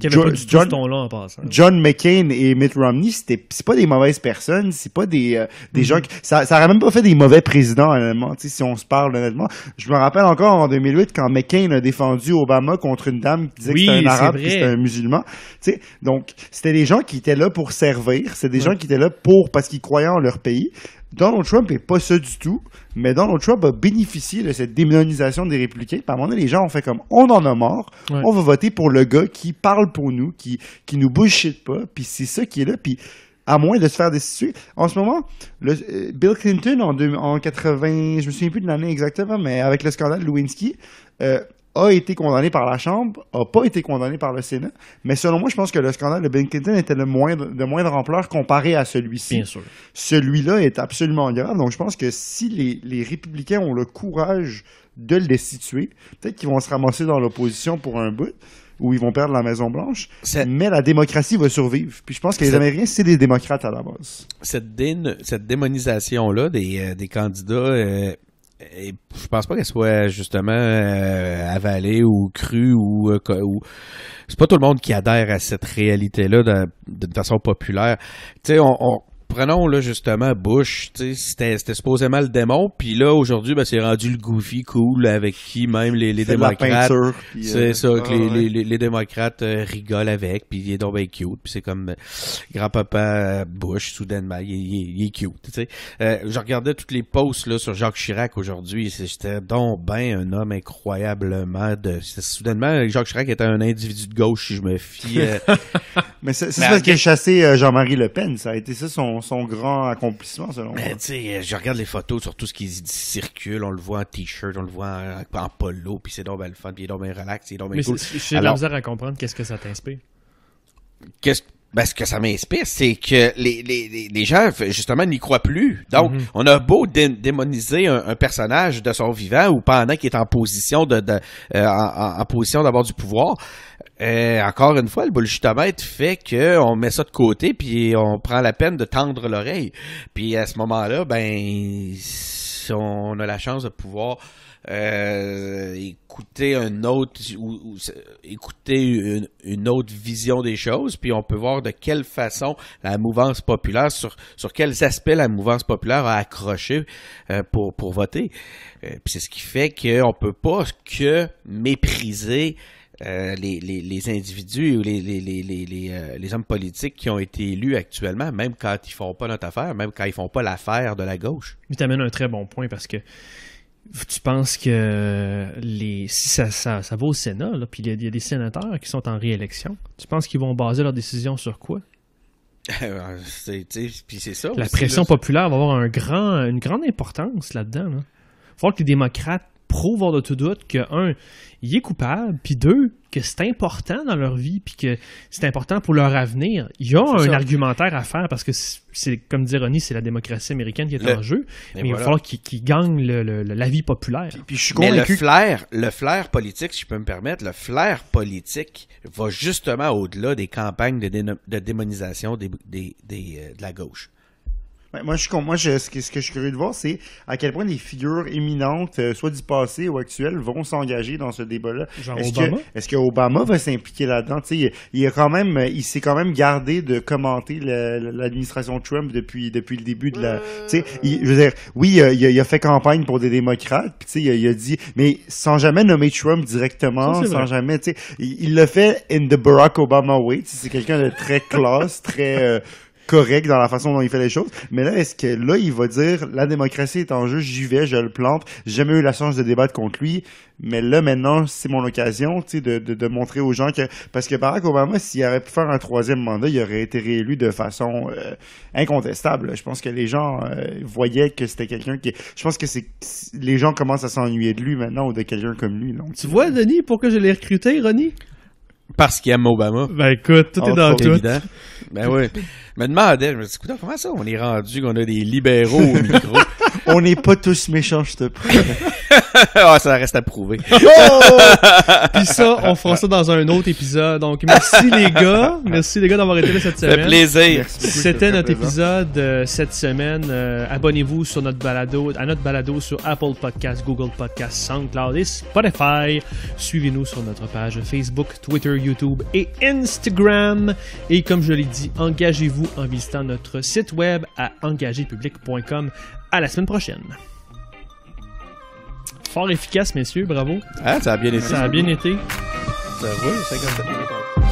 qui avait pas du tout ce ton-là en passant. John McCain et Mitt Romney, c'est pas des mauvaises personnes, c'est pas des gens qui, ça aurait même pas fait des mauvais présidents, honnêtement, tu sais, si on se parle honnêtement. Je me rappelle encore en 2008 quand McCain a défendu Obama contre une dame qui disait que c'était un arabe et c'était un musulman, tu sais. Donc, c'était des gens qui étaient là pour servir, c'est des gens qui étaient là parce qu'ils croyaient en leur pays. Donald Trump est pas ça du tout, mais Donald Trump a bénéficié de cette démonisation des républicains. Puis à un moment donné, les gens ont fait comme, on en a marre, on va voter pour le gars qui parle pour nous, qui nous bullshit pas, puis c'est ça qui est là, puis à moins de se faire destituer. En ce moment, Bill Clinton, en 80, je me souviens plus de l'année exactement, mais avec le scandale Lewinsky, a été condamné par la Chambre, a pas été condamné par le Sénat, mais selon moi, je pense que le scandale de Bill Clinton était de moindre ampleur comparé à celui-ci. Bien sûr. Celui-là est absolument grave, donc je pense que si les républicains ont le courage de le destituer, peut-être qu'ils vont se ramasser dans l'opposition pour un bout, où ils vont perdre la Maison-Blanche, mais la démocratie va survivre. Puis je pense que les Américains, c'est des démocrates à la base. Cette démonisation-là des candidats... Et je pense pas qu'elle soit justement avalée ou crue ou c'est pas tout le monde qui adhère à cette réalité-là de façon populaire. Tu sais, prenons là justement Bush, tu sais, c'était supposément le démon, puis là aujourd'hui c'est rendu le goofy cool avec qui même les démocrates, c'est ça que les démocrates rigolent avec, puis il est donc bien cute, puis c'est comme grand-papa Bush soudainement, il est cute, tu sais. Je regardais toutes les posts là sur Jacques Chirac aujourd'hui, j'étais donc ben un homme incroyablement soudainement Jacques Chirac était un individu de gauche si je me fie. Mais c'est parce qu'il a chassé Jean-Marie Le Pen, ça a été ça son grand accomplissement, selon moi. Tu sais, je regarde les photos sur tout ce qui circule, on le voit en t-shirt, on le voit en polo, puis c'est donc bien le fun, puis il est donc bien relax, il est donc bien cool. J'ai de la misère à comprendre qu'est-ce que ça t'inspire. Ce que ça m'inspire, c'est que les gens, justement, n'y croient plus. Donc, on a beau démoniser un personnage de son vivant ou pendant qu'il est en position en position d'avoir du pouvoir. Encore une fois, le bullshitomètre fait qu'on met ça de côté puis on prend la peine de tendre l'oreille. Puis à ce moment-là, on a la chance de pouvoir écouter écouter une autre vision des choses, puis on peut voir de quelle façon la mouvance populaire, sur quels aspects la mouvance populaire a accroché pour voter. Puis c'est ce qui fait qu'on peut pas que mépriser les individus ou les hommes politiques qui ont été élus actuellement, même quand ils font pas notre affaire, même quand ils font pas l'affaire de la gauche. Mais tu amènes un très bon point parce que tu penses que si ça va au Sénat, là, puis il y a des sénateurs qui sont en réélection, tu penses qu'ils vont baser leurs décisions sur quoi? Puis c'est ça. La aussi, pression populaire va avoir une grande importance là-dedans. Là. Il va falloir que les démocrates prouvent hors de tout doute que, un, il est coupable, puis deux, que c'est important dans leur vie, puis que c'est important pour leur avenir. Il y a un argumentaire à faire, parce que c'est comme dit Ronnie, c'est la démocratie américaine qui est en jeu, mais il va falloir qu'ils gagnent l'avis populaire. Puis je suis convaincu. Mais le flair politique, si je peux me permettre, le flair politique va justement au-delà des campagnes de démonisation de la gauche. Moi, ce que je suis curieux de voir, c'est à quel point des figures éminentes, soit du passé ou actuel, vont s'engager dans ce débat-là. Genre Obama? Est-ce que Obama va s'impliquer là-dedans? Tu sais, il s'est quand même gardé de commenter l'administration Trump depuis le début de la. Tu sais, je veux dire, oui, il a fait campagne pour des démocrates, puis tu sais, il a dit, mais sans jamais nommer Trump directement, sans jamais, tu sais, il l'a fait in the Barack Obama way. C'est quelqu'un de très classe, très correct dans la façon dont il fait les choses. Mais là, est-ce que là, il va dire la démocratie est en jeu, j'y vais, je le plante. J'ai jamais eu la chance de débattre contre lui. Mais là, maintenant, c'est mon occasion, tu sais, de montrer aux gens que... Parce que Barack Obama, s'il aurait pu faire un 3e mandat, il aurait été réélu de façon incontestable. Je pense que les gens voyaient que c'était quelqu'un qui... Je pense que les gens commencent à s'ennuyer de lui maintenant ou de quelqu'un comme lui. Donc, tu vois, Denis, pourquoi je l'ai recruté, Ronnie? Parce qu'il aime Obama. Ben écoute, tout est dans tout. Évident. Ben oui. Je me demandais, je me dis, écoute, comment ça, on est rendu qu'on a des libéraux au micro? On n'est pas tous méchants, je te prie. Ah, ça reste à prouver. Puis ça, on fera ça dans un autre épisode. Donc, merci les gars. Merci les gars d'avoir été là cette semaine. Ça fait plaisir. C'était notre épisode cette semaine. Abonnez-vous sur à notre balado sur Apple Podcasts, Google Podcasts, SoundCloud et Spotify. Suivez-nous sur notre page Facebook, Twitter, YouTube et Instagram. Et comme je l'ai dit, engagez-vous en visitant notre site web à engagerpublic.com. À la semaine prochaine. Fort efficace, messieurs, bravo. Ah, ça a bien été. Ça a bien été. Ça roule, 57 minutes.